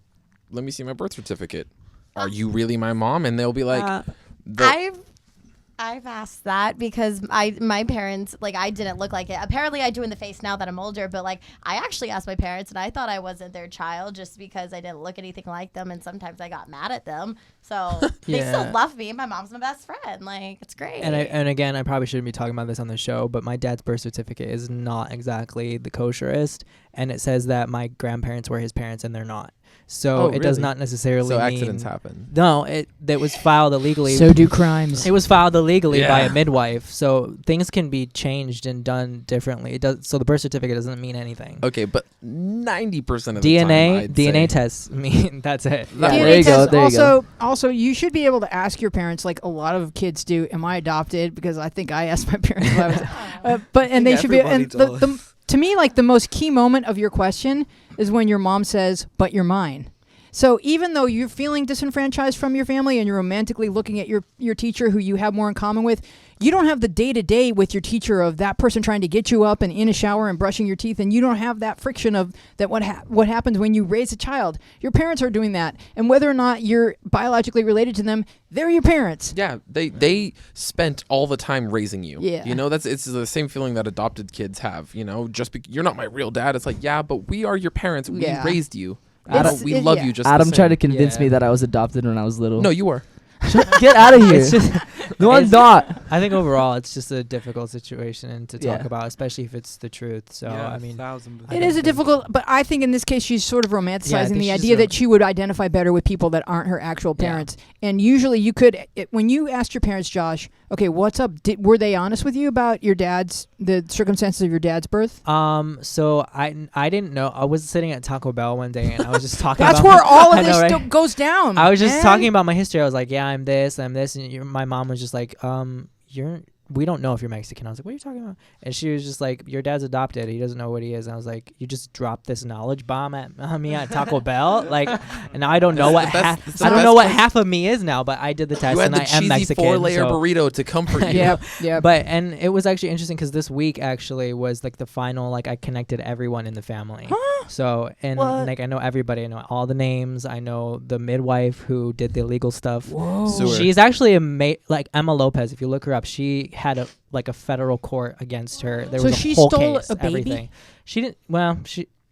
let me see my birth certificate. Are you really my mom?" And they'll be like, I've asked that because my parents, like, I didn't look like it. Apparently I do in the face now that I'm older, but like I actually asked my parents and I thought I wasn't their child just because I didn't look anything like them, and sometimes I got mad at them. So they still love me. My mom's my best friend. Like, it's great. And again, I probably shouldn't be talking about this on the show, but my dad's birth certificate is not exactly the kosherest, and it says that my grandparents were his parents and they're not. So it does not necessarily so mean accidents happen. No, it was filed illegally. So do crimes. It was filed illegally by a midwife. So things can be changed and done differently. It does. So the birth certificate doesn't mean anything. Okay, but 90% of the time, DNA tests mean that's it. Yeah, there you go. There you go. Also, you should be able to ask your parents, like a lot of kids do, am I adopted? Because I think I asked my parents if I was, and they should be. And to me, like the most key moment of your question is when your mom says, "But you're mine." So even though you're feeling disenfranchised from your family and you're romantically looking at your teacher who you have more in common with, you don't have the day-to-day with your teacher of that person trying to get you up and in a shower and brushing your teeth, and you don't have that friction of that what happens when you raise a child. Your parents are doing that, and whether or not you're biologically related to them, they're your parents. Yeah, they spent all the time raising you. Yeah. You know, it's the same feeling that adopted kids have, you know, just you're not my real dad. It's like, yeah, but we are your parents. We raised you. We love you just Adam the same. tried to convince me that I was adopted when I was little. No, you were. Get out of here. No, I'm not. I think overall it's just a difficult situation to talk about, especially if it's the truth. So, I mean, it is a difficult, but I think in this case she's sort of romanticizing the idea that she would identify better with people that aren't her actual parents. And usually you could, when you asked your parents, Josh, okay, what's up? Were they honest with you about the circumstances of your dad's birth? So I didn't know. I was sitting at Taco Bell one day and I was just talking That's about where all of this goes down. I was just talking about my history. I was like, yeah, I'm this, and my mom was just like, we don't know if you're Mexican. I was like, what are you talking about? And she was just like, your dad's adopted. He doesn't know what he is. And I was like, you just dropped this knowledge bomb at me at Taco Bell, like, and now I don't know what I don't know what half of me is now. But I did the test, and I am Mexican. 4-layer burrito to comfort you. Yeah. But and it was actually interesting because this week actually was like the final. Like I connected everyone in the family. So and like I know everybody. I know all the names. I know the midwife who did the illegal stuff. Whoa. She's actually like Emma Lopez. If you look her up, she had a federal court against her. There was a she whole stole case, a baby? everything. She didn't. Well,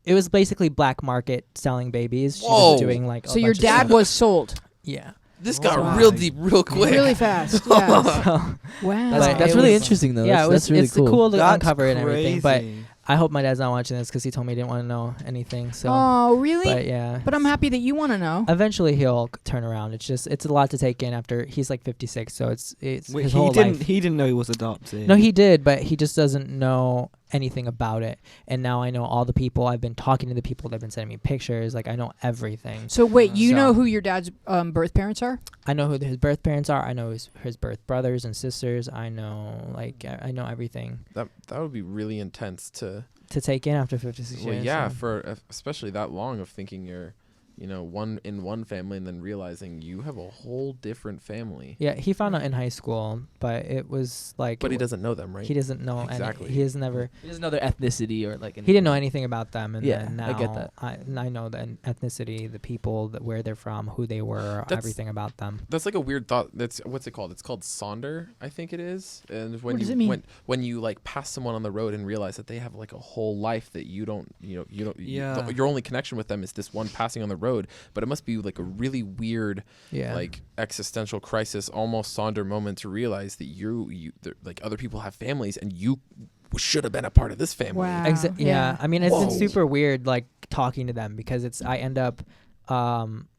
it was basically black market selling babies. She Whoa. was doing like. So your dad was sold. Yeah. This got real deep real quick. Really fast. Yeah. So, wow. That's really interesting though. Yeah, That's really it's cool to That's uncover and everything. But crazy. I hope my dad's not watching this because he told me he didn't want to know anything. So. Oh, really? But yeah. But I'm happy that you want to know. Eventually he'll turn around. It's a lot to take in after he's like 56. So it's Wait, his he whole didn't. life. He didn't know he was adopted. No, he did, but he just doesn't know anything about it. And now I know all the people. I've been talking to the people. They've been sending me pictures. Like I know everything. So wait, you know who your dad's birth parents are? I know who his birth parents are. I know his birth brothers and sisters. I know I know everything. That would be really intense to take in after 56 well, years. yeah, for especially that long of thinking you're, one family and then realizing you have a whole different family. Yeah, he found out in high school, but it was like. But he doesn't know them, right? He doesn't know exactly. He has never. He doesn't know their ethnicity or like. He didn't know anything about them, and Yeah, then now I get that. I know the ethnicity, the people, where they're from, who they were, everything about them. That's like a weird thought. That's what's it called? It's called Sonder, I think it is. And when What does you it mean? when you like pass someone on the road and realize that they have like a whole life that you don't. Yeah. Your only connection with them is this one passing on the road, but it must be like a really weird, like existential crisis, almost Sonder moment to realize that like other people have families and you should have been a part of this family. Wow. Yeah, I mean it's been Whoa. super weird like talking to them because I end up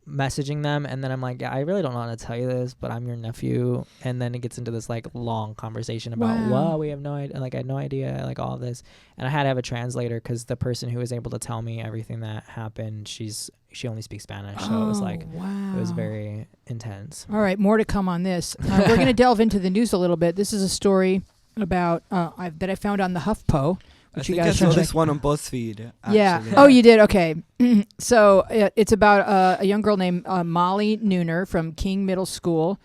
messaging them and then I'm like, I really don't know how to tell you this, but I'm your nephew, and then it gets into this like long conversation about well, we have no idea, like I had no idea, like all of this, and I had to have a translator because the person who was able to tell me everything that happened, she only speaks Spanish, so it was like it was very intense. All right, more to come on this. We're going to delve into the news a little bit. This is a story about that I found on the HuffPo. I think I saw this one on BuzzFeed. Actually. Yeah. Oh, you did? Okay. So it's about a young girl named Molly Nooner from King Middle School.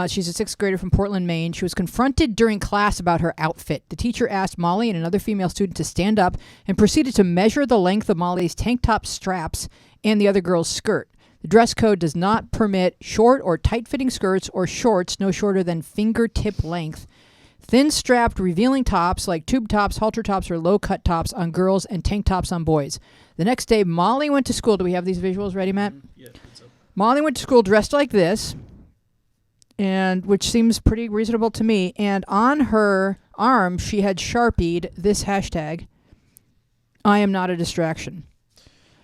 She's a sixth grader from Portland, Maine. She was confronted during class about her outfit. The teacher asked Molly and another female student to stand up and proceeded to measure the length of Molly's tank top straps and the other girl's skirt. The dress code does not permit short or tight-fitting skirts or shorts no shorter than fingertip length. Thin-strapped, revealing tops like tube tops, halter tops, or low-cut tops on girls and tank tops on boys. The next day, Molly went to school. Do we have these visuals ready, Matt? Yeah, I think so. Molly went to school dressed like this, and which seems pretty reasonable to me. And on her arm, she had Sharpied this hashtag, I am not a distraction.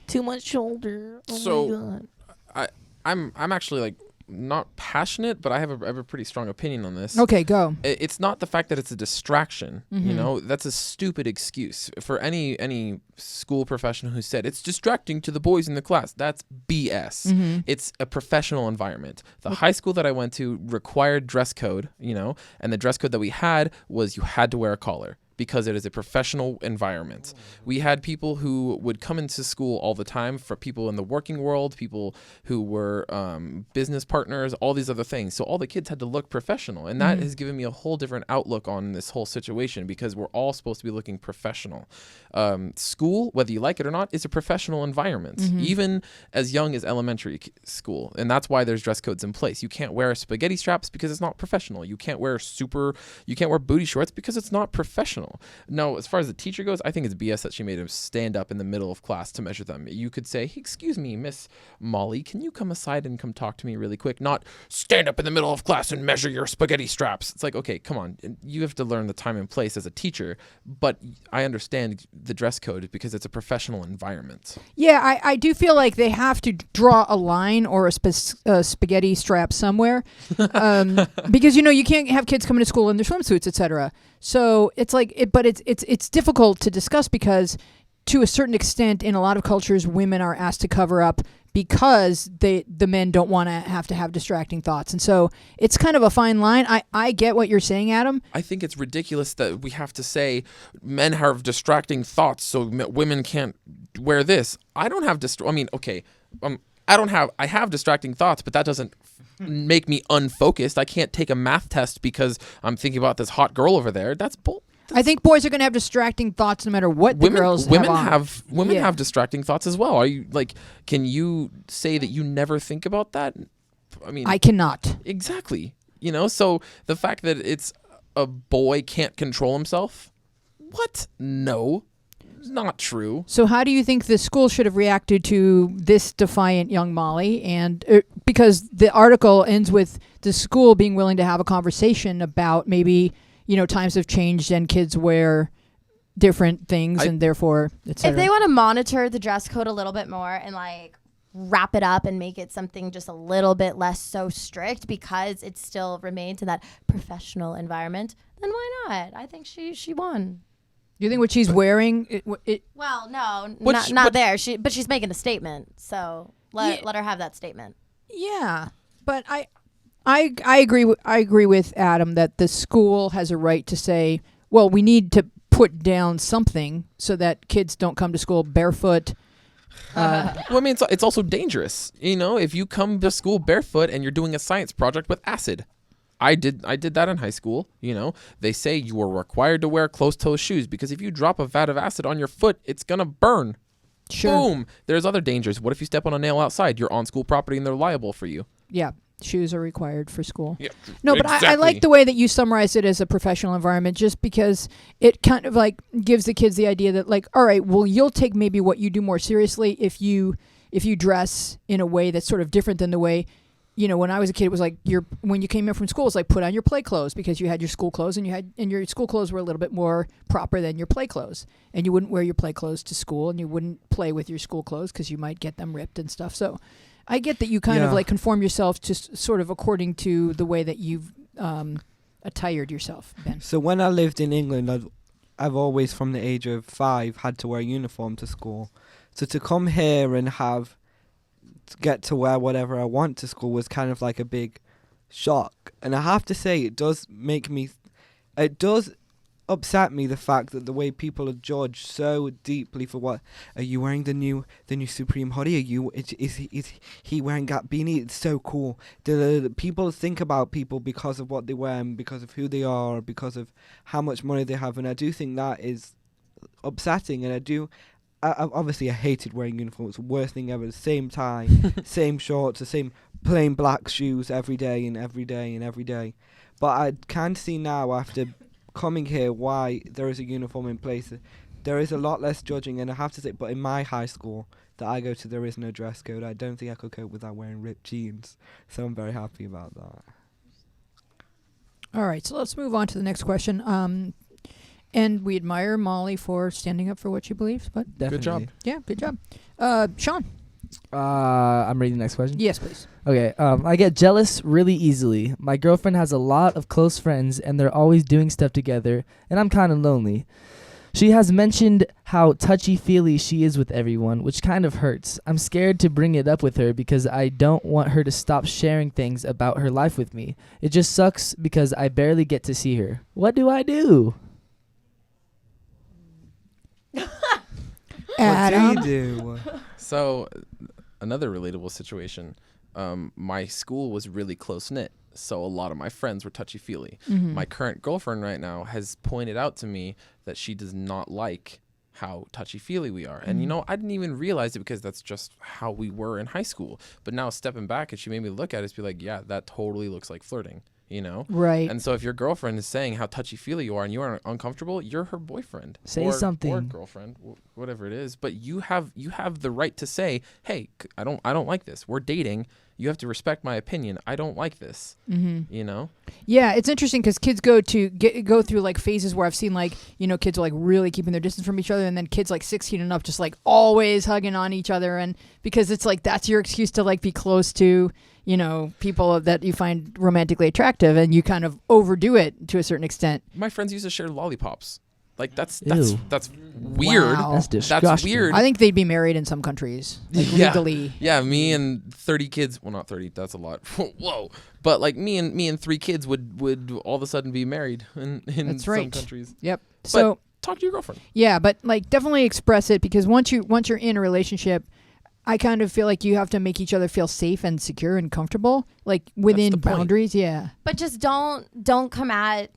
Too much shoulder. Oh So, my God. I'm actually like not passionate, but I have a pretty strong opinion on this. Okay, go. It's not the fact that it's a distraction. Mhm. That's a stupid excuse for any school professional who said it's distracting to the boys in the class. That's BS. Mhm. It's a professional environment. The high school that I went to required dress code, and the dress code that we had was you had to wear a collar, because it is a professional environment. We had people who would come into school all the time, for people in the working world, people who were business partners, all these other things. So all the kids had to look professional. And that has given me a whole different outlook on this whole situation, because we're all supposed to be looking professional. School, whether you like it or not, is a professional environment, even as young as elementary school. And that's why there's dress codes in place. You can't wear spaghetti straps because it's not professional. You can't wear booty shorts because it's not professional. No, as far as the teacher goes, I think it's BS that she made him stand up in the middle of class to measure them. You could say, hey, excuse me, Miss Molly, can you come aside and come talk to me really quick? Not stand up in the middle of class and measure your spaghetti straps. It's like, okay, come on. You have to learn the time and place as a teacher, but I understand the dress code because it's a professional environment. Yeah, I do feel like they have to draw a line or a spaghetti strap somewhere, because you can't have kids coming to school in their swimsuits, etc. So it's like, but it's difficult to discuss because to a certain extent, in a lot of cultures, women are asked to cover up because the men don't want to have distracting thoughts. And so it's kind of a fine line. I get what you're saying, Adam. I think it's ridiculous that we have to say men have distracting thoughts, so women can't wear this. I don't have I have distracting thoughts, but that doesn't make me unfocused. I can't take a math test because I'm thinking about this hot girl over there. That's bull. I think boys are going to have distracting thoughts no matter what the girls women have on. have distracting thoughts as well. Are you like? Can you say that you never think about that? I mean, I cannot. Exactly. So the fact that it's a boy can't control himself. What? No, not true. So how do you think the school should have reacted to this defiant young Molly? And because the article ends with the school being willing to have a conversation about maybe, times have changed and kids wear different things and therefore, etc. If they want to monitor the dress code a little bit more and like wrap it up and make it something just a little bit less so strict because it still remains in that professional environment, then why not? I think she won. Do you think what she's wearing? Well, no, not there. But she's making a statement, so let her have that statement. Yeah, but I agree with Adam that the school has a right to say, well, we need to put down something so that kids don't come to school barefoot. Well, I mean, it's also dangerous. If you come to school barefoot and you're doing a science project with acid. I did that in high school. They say you are required to wear closed-toe shoes because if you drop a vat of acid on your foot, it's gonna burn. Sure. Boom. There's other dangers. What if you step on a nail outside? You're on school property and they're liable for you. Yeah. Shoes are required for school. Yeah, no, but exactly. I like the way that you summarized it as a professional environment just because it kind of like gives the kids the idea that like, all right, well, you'll take maybe what you do more seriously if you dress in a way that's sort of different than the way, when I was a kid, it was like when you came in from school, it's like put on your play clothes because you had your school clothes and your school clothes were a little bit more proper than your play clothes. And you wouldn't wear your play clothes to school and you wouldn't play with your school clothes because you might get them ripped and stuff. So I get that you kind of like conform yourself to sort of according to the way that you've attired yourself, Ben. So when I lived in England, I've always from the age of 5 had to wear a uniform to school. So to come here and get to wear whatever I want to school was kind of like a big shock. And I have to say, it does upset me the fact that the way people are judged so deeply for what are you wearing the new Supreme hoodie? Is he wearing that beanie? It's so cool. The people think about people because of what they wear and because of who they are, because of how much money they have, and I do think that is upsetting. And I hated wearing uniforms. It's the worst thing ever. The same tie, same shorts, the same plain black shoes every day. But I can see now after coming here why there is a uniform in place. There is a lot less judging, and I have to say, but in my high school that I go to, there is no dress code. I don't think I could cope without wearing ripped jeans, so I'm very happy about that. All right, so let's move on to the next question. And we admire Molly for standing up for what she believes, but Definitely. Good job. Yeah, good job. Sean. I'm reading the next question. Yes, please. Okay. I get jealous really easily. My girlfriend has a lot of close friends, and they're always doing stuff together, and I'm kind of lonely. She has mentioned how touchy-feely she is with everyone, which kind of hurts. I'm scared to bring it up with her because I don't want her to stop sharing things about her life with me. It just sucks because I barely get to see her. What do I do? Adam. What do you do? So, another relatable situation. My school was really close-knit, so a lot of my friends were touchy-feely. Mm-hmm. My current girlfriend right now has pointed out to me that she does not like how touchy-feely we are. And, I didn't even realize it because that's just how we were in high school. But now stepping back, and she made me look at it and be like, yeah, that totally looks like flirting. Right. And so if your girlfriend is saying how touchy-feely you are and you are uncomfortable, you're her boyfriend. Say something. Or girlfriend, whatever it is. But you have the right to say, hey, I don't like this. We're dating. You have to respect my opinion. I don't like this. Mm-hmm. Yeah, it's interesting because kids go through like phases where I've seen like, kids are like really keeping their distance from each other, and then kids like 16 and up just like always hugging on each other, and because it's like that's your excuse to like be close to people that you find romantically attractive, and you kind of overdo it to a certain extent. My friends used to share lollipops. Like that's Ew. that's weird. Wow. That's That's disgusting. weird. I think they'd be married in some countries, like Yeah. legally. Yeah, me and 30 kids. Well, not 30. That's a lot. Whoa. But like me and 3 kids would all of a sudden be married in That's some right. countries. Yep. So Talk to your girlfriend. yeah, but like definitely express it, because once you're in a relationship, I kind of feel like you have to make each other feel safe and secure and comfortable, like within the point. boundaries. Yeah. But just don't come at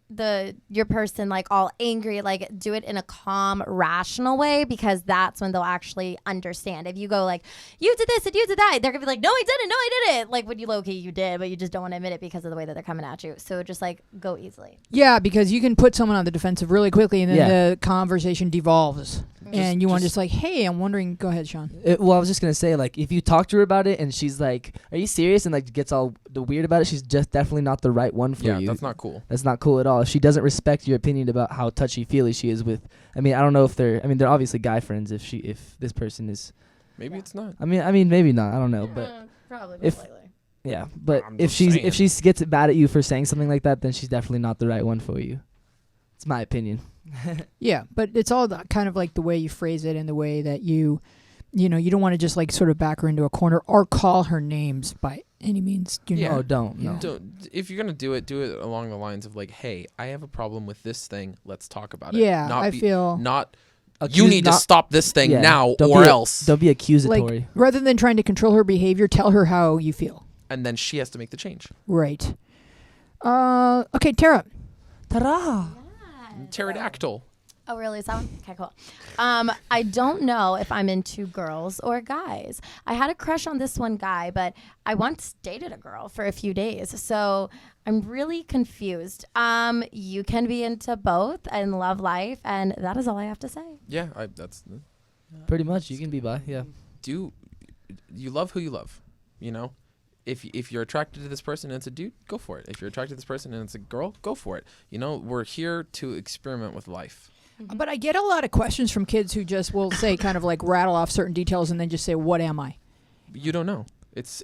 your person like all angry. Like do it in a calm, rational way, because that's when they'll actually understand. If you go like, you did this and you did that, they're gonna be like, no, I didn't. Like when you low key you did, but you just don't want to admit it because of the way that they're coming at you. So just like go easily. Yeah, because you can put someone on the defensive really quickly, and then Yeah. the conversation devolves, and you want to just like, hey, I'm wondering. Go ahead, Sean. Well, I was just gonna say, like, if you talk to her about it and she's like, "Are you serious?" and like gets all the weird about it, she's just definitely not the right one for Yeah, you. that's not cool. That's not cool at all. If she doesn't respect your opinion about how touchy-feely she is with, I mean, I don't know if they're obviously guy friends. If this person is, Maybe it's not. I mean, maybe not. I don't know, but Probably if- likely. yeah. But I'm if just if she gets mad at you for saying something like that, then she's definitely not the right one for you. It's my opinion. Yeah, but it's all kind of like the way you phrase it and the way that you don't want to just like sort of back her into a corner or call her names by any means. Oh, don't. No. Don't, if you're gonna do it along the lines of like, hey, I have a problem with this thing. Let's talk about it. Yeah, Not I be- feel not. You Accuse- need to not- stop this thing yeah, now, don't or be else. Don't be accusatory. like rather than trying to control her behavior, tell her how you feel. And then she has to make the change. Right. Okay, Tara. Ta-da! Pterodactyl. Oh, really? Is that one? Okay, cool. I don't know if I'm into girls or guys. I had a crush on this one guy, but I once dated a girl for a few days, so I'm really confused. You can be into both and love life, and that is all I have to say. Yeah, that's. Pretty much, you can be bi. Yeah. You love who you love, you know? If you're attracted to this person and it's a dude, go for it. If you're attracted to this person and it's a girl, go for it. You know, we're here to experiment with life. But I get a lot of questions from kids who just will say kind of like rattle off certain details and then just say, "What am I?" You don't know. It's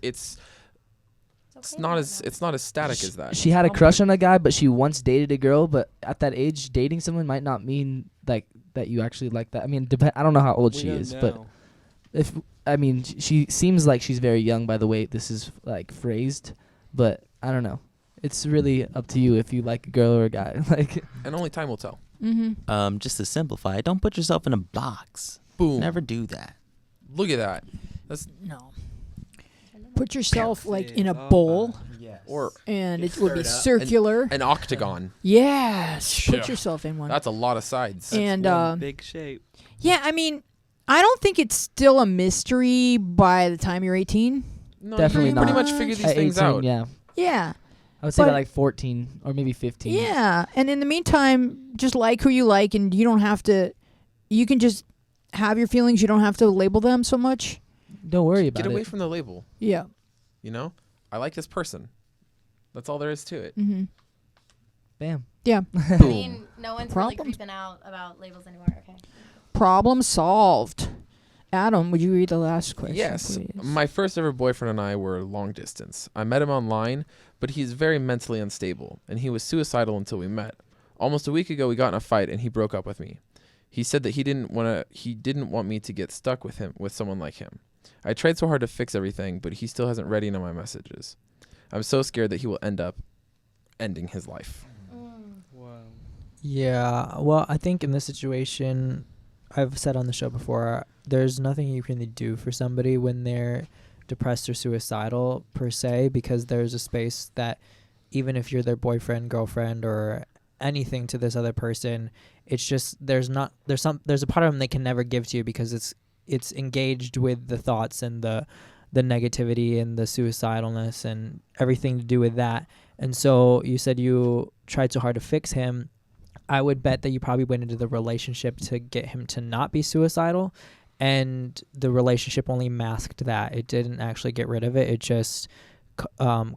not as static as that. She had a crush on a guy, but she once dated a girl. But at that age, dating someone might not mean like that you actually like that. I mean, I don't know how old she is, but she seems like she's very young by the way this is like phrased. But I don't know. It's really up to you if you like a girl or a guy. Like, and only time will tell. Mm-hmm. Just to simplify, don't put yourself in a box. Boom. Never do that. Look at that. That's No. Put yourself like in a bowl, or and it would be circular. an octagon. Yes. Put Yeah. yourself in one. That's a lot of sides. And one big shape. yeah, I mean, I don't think it's still a mystery by the time you're 18. No, Definitely you pretty not. much figure these at things 18, out. yeah. Yeah. I would say But- by like 14 or maybe 15. Yeah. And in the meantime, just like who you like, and you don't have to, you can just have your feelings. You don't have to label them so much. Don't worry about Get away it. from the label. Yeah. You know, I like this person. That's all there is to it. Mm-hmm. Bam. Yeah. I mean, no one's really Problems. creeping out about labels anymore. Okay. Problem solved. Adam, would you read the last question? Yes. Please? My first ever boyfriend and I were long distance. I met him online, but he's very mentally unstable, and he was suicidal until we met. Almost a week ago, we got in a fight, and he broke up with me. He said that he didn't want me to get stuck with someone like him. I tried so hard to fix everything, but he still hasn't read any of my messages. I'm so scared that he will end up ending his life. Wow. Yeah, well, I think in this situation, I've said on the show before, there's nothing you can really do for somebody when they're depressed or suicidal per se, because there's a space that even if you're their boyfriend, girlfriend, or anything to this other person, it's just there's a part of them they can never give to you because it's engaged with the thoughts and the negativity and the suicidalness and everything to do with that. And so you said you tried so hard to fix him. I would bet that you probably went into the relationship to get him to not be suicidal, and the relationship only masked that. It didn't actually get rid of it. It just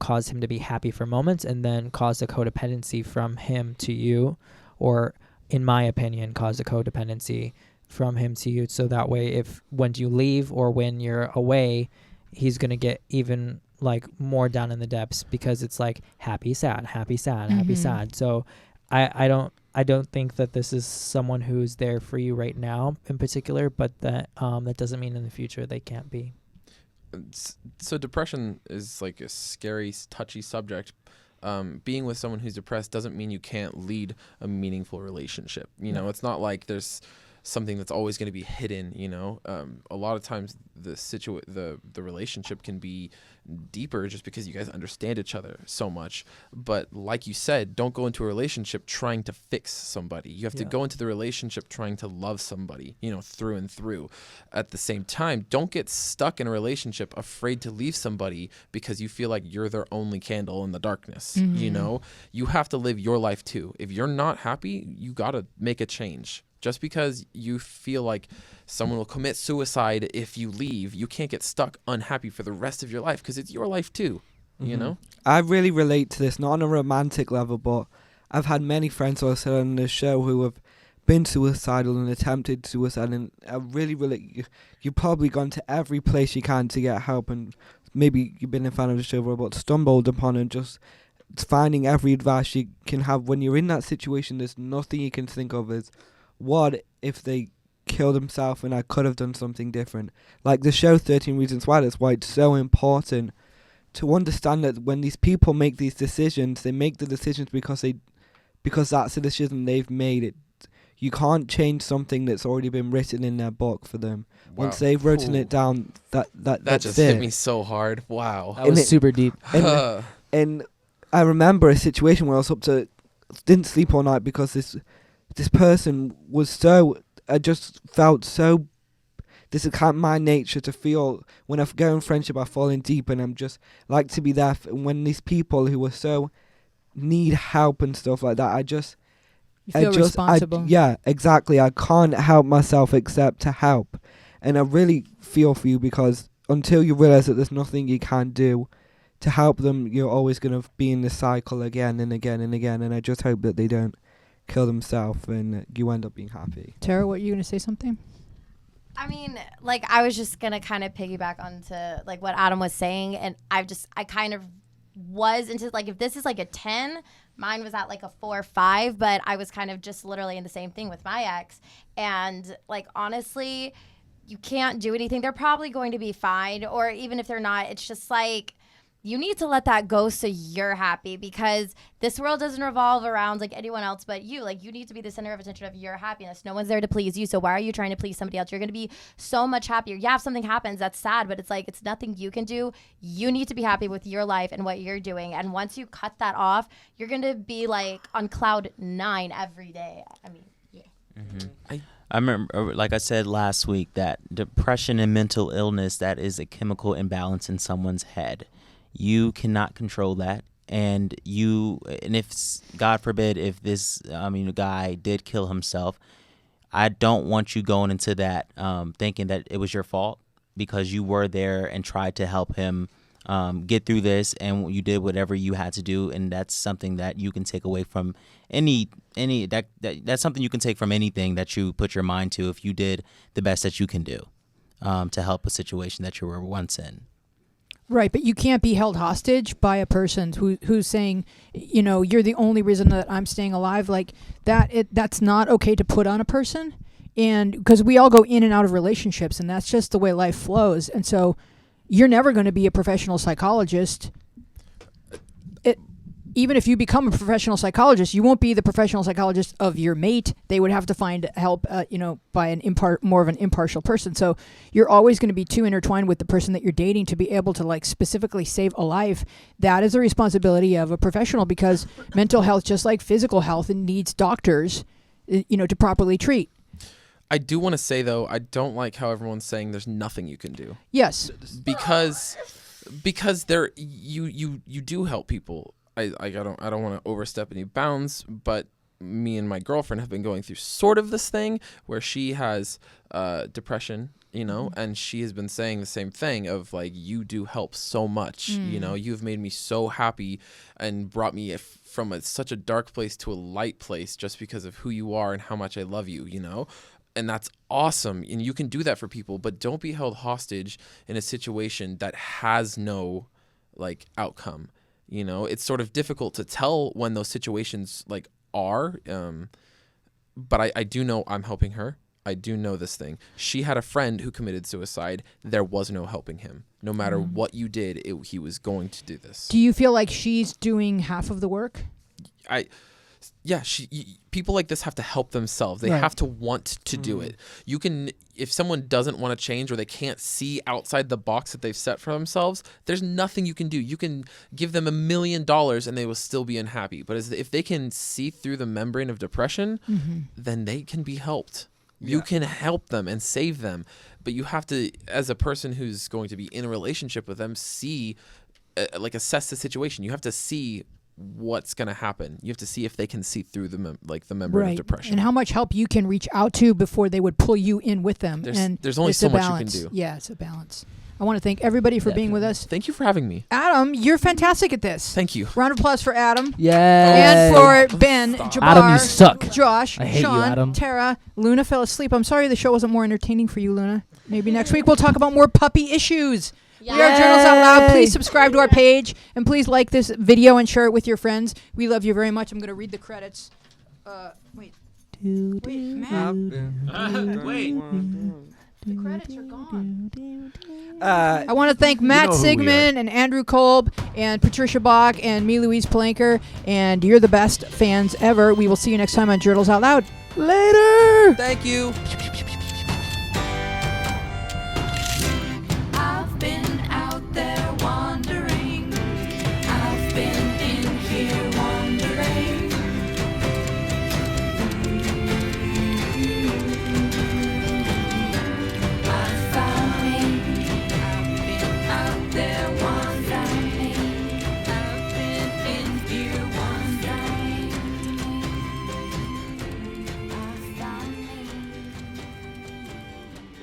caused him to be happy for moments, and then caused a codependency from him to you, or in my opinion, caused a codependency from him to you. So that way, if when you leave or when you're away, he's going to get even like more down in the depths, because it's like happy, sad, happy, sad, happy, sad. So I don't think that this is someone who's there for you right now in particular, but that doesn't mean in the future they can't be. So depression is like a scary, touchy subject. Being with someone who's depressed doesn't mean you can't lead a meaningful relationship. You know, it's not like there's something that's always going to be hidden. You know, a lot of times the relationship can be deeper just because you guys understand each other so much. But like you said, don't go into a relationship trying to fix somebody. You have to go into the relationship trying to love somebody, you know, through and through. At the same time, don't get stuck in a relationship afraid to leave somebody because you feel like you're their only candle in the darkness. You know, you have to live your life too. If you're not happy, you got to make a change. Just because you feel like someone will commit suicide if you leave, you can't get stuck unhappy for the rest of your life because it's your life too, you know? I really relate to this, not on a romantic level, but I've had many friends who I said on the show who have been suicidal and attempted suicide, and I really relate. You've probably gone to every place you can to get help, and maybe you've been a fan of the show, but stumbled upon and just finding every advice you can have. When you're in that situation, there's nothing you can think of as, what if they killed himself and I could have done something different? Like the show 13 Reasons Why, that's why it's so important to understand that when these people make these decisions, they make the decisions because that's the decision they've made. It, you can't change something that's already been written in their book for them. Wow. Once they've written it down, that's just it. hit me so hard. Wow. That was super deep. And I remember a situation where I was didn't sleep all night because this person was so, I just felt so, this is kind of my nature to feel, when I go in friendship I fall in deep, and I'm just like to be there when these people who are so need help and stuff like that, You feel responsible. Yeah, exactly. I can't help myself except to help. And I really feel for you, because until you realize that there's nothing you can do to help them, you're always going to be in the cycle again and again and again. And I just hope that they don't kill themselves and you end up being happy. Tara, what, you going to say something? I mean, like, I was just going to kind of piggyback onto, like, what Adam was saying. And I kind of was into, like, if this is, like, a 10, mine was at, like, a 4 or 5. But I was kind of just literally in the same thing with my ex. And, like, honestly, you can't do anything. They're probably going to be fine. Or even if they're not, it's just, like, you need to let that go so you're happy, because this world doesn't revolve around like anyone else but you. Like, you need to be the center of attention of your happiness. No one's there to please you. So why are you trying to please somebody else? You're going to be so much happier. Yeah, if something happens, that's sad, but it's like, it's nothing you can do. You need to be happy with your life and what you're doing. And once you cut that off, you're going to be like on cloud 9 every day. I mean, yeah. Mm-hmm. I remember, like I said last week, that depression and mental illness, that is a chemical imbalance in someone's head. You cannot control that, and if, God forbid, if this guy did kill himself, I don't want you going into that thinking that it was your fault, because you were there and tried to help him get through this, and you did whatever you had to do, and that's something that you can take away from that's something you can take from anything that you put your mind to, if you did the best that you can do to help a situation that you were once in. Right, but you can't be held hostage by a person who's saying, you're the only reason that I'm staying alive. Like that, that's not okay to put on a person. And because we all go in and out of relationships, and that's just the way life flows. And so you're never going to be a professional psychologist. Even if you become a professional psychologist, you won't be the professional psychologist of your mate. They would have to find help, by more of an impartial person. So you're always going to be too intertwined with the person that you're dating to be able to like specifically save a life. That is the responsibility of a professional, because mental health, just like physical health, it needs doctors, to properly treat. I do want to say though, I don't like how everyone's saying there's nothing you can do. Yes, because there you do help people. I don't want to overstep any bounds, but me and my girlfriend have been going through sort of this thing where she has depression, and she has been saying the same thing of like, you do help so much, you've made me so happy and brought me from such a dark place to a light place just because of who you are and how much I love you, and that's awesome. And you can do that for people, but don't be held hostage in a situation that has no like outcome. It's sort of difficult to tell when those situations like are. But I do know I'm helping her. I do know this thing. She had a friend who committed suicide. There was no helping him. No matter what you did, he was going to do this. Do you feel like she's doing half of the work? People like this have to help themselves. They have to want to do it. You can, if someone doesn't want to change or they can't see outside the box that they've set for themselves, there's nothing you can do. You can give them $1 million and they will still be unhappy. But if they can see through the membrane of depression, then they can be helped. You can help them and save them. But you have to, as a person who's going to be in a relationship with them, assess the situation. You have to see what's going to happen. You have to see if they can see through the membrane of depression. And how much help you can reach out to before they would pull you in with them. There's only so much you can do. Yeah, it's a balance. I want to thank everybody for being with us. Thank you for having me. Adam, you're fantastic at this. Thank you. Round of applause for Adam. Yay. And for Ben, Jabbar, Adam, you suck. Josh, I hate Sean, you, Adam. Tara. Luna fell asleep. I'm sorry the show wasn't more entertaining for you, Luna. Maybe next week we'll talk about more puppy issues. We are Journals Out Loud. Please subscribe to our page and please like this video and share it with your friends. We love you very much. I'm going to read the credits. Wait, Matt. Wait. The credits are gone. I want to thank Matt Sigmund and Andrew Kolb and Patricia Bach and me, Louise Palanker, and you're the best fans ever. We will see you next time on Journals Out Loud. Later. Thank you.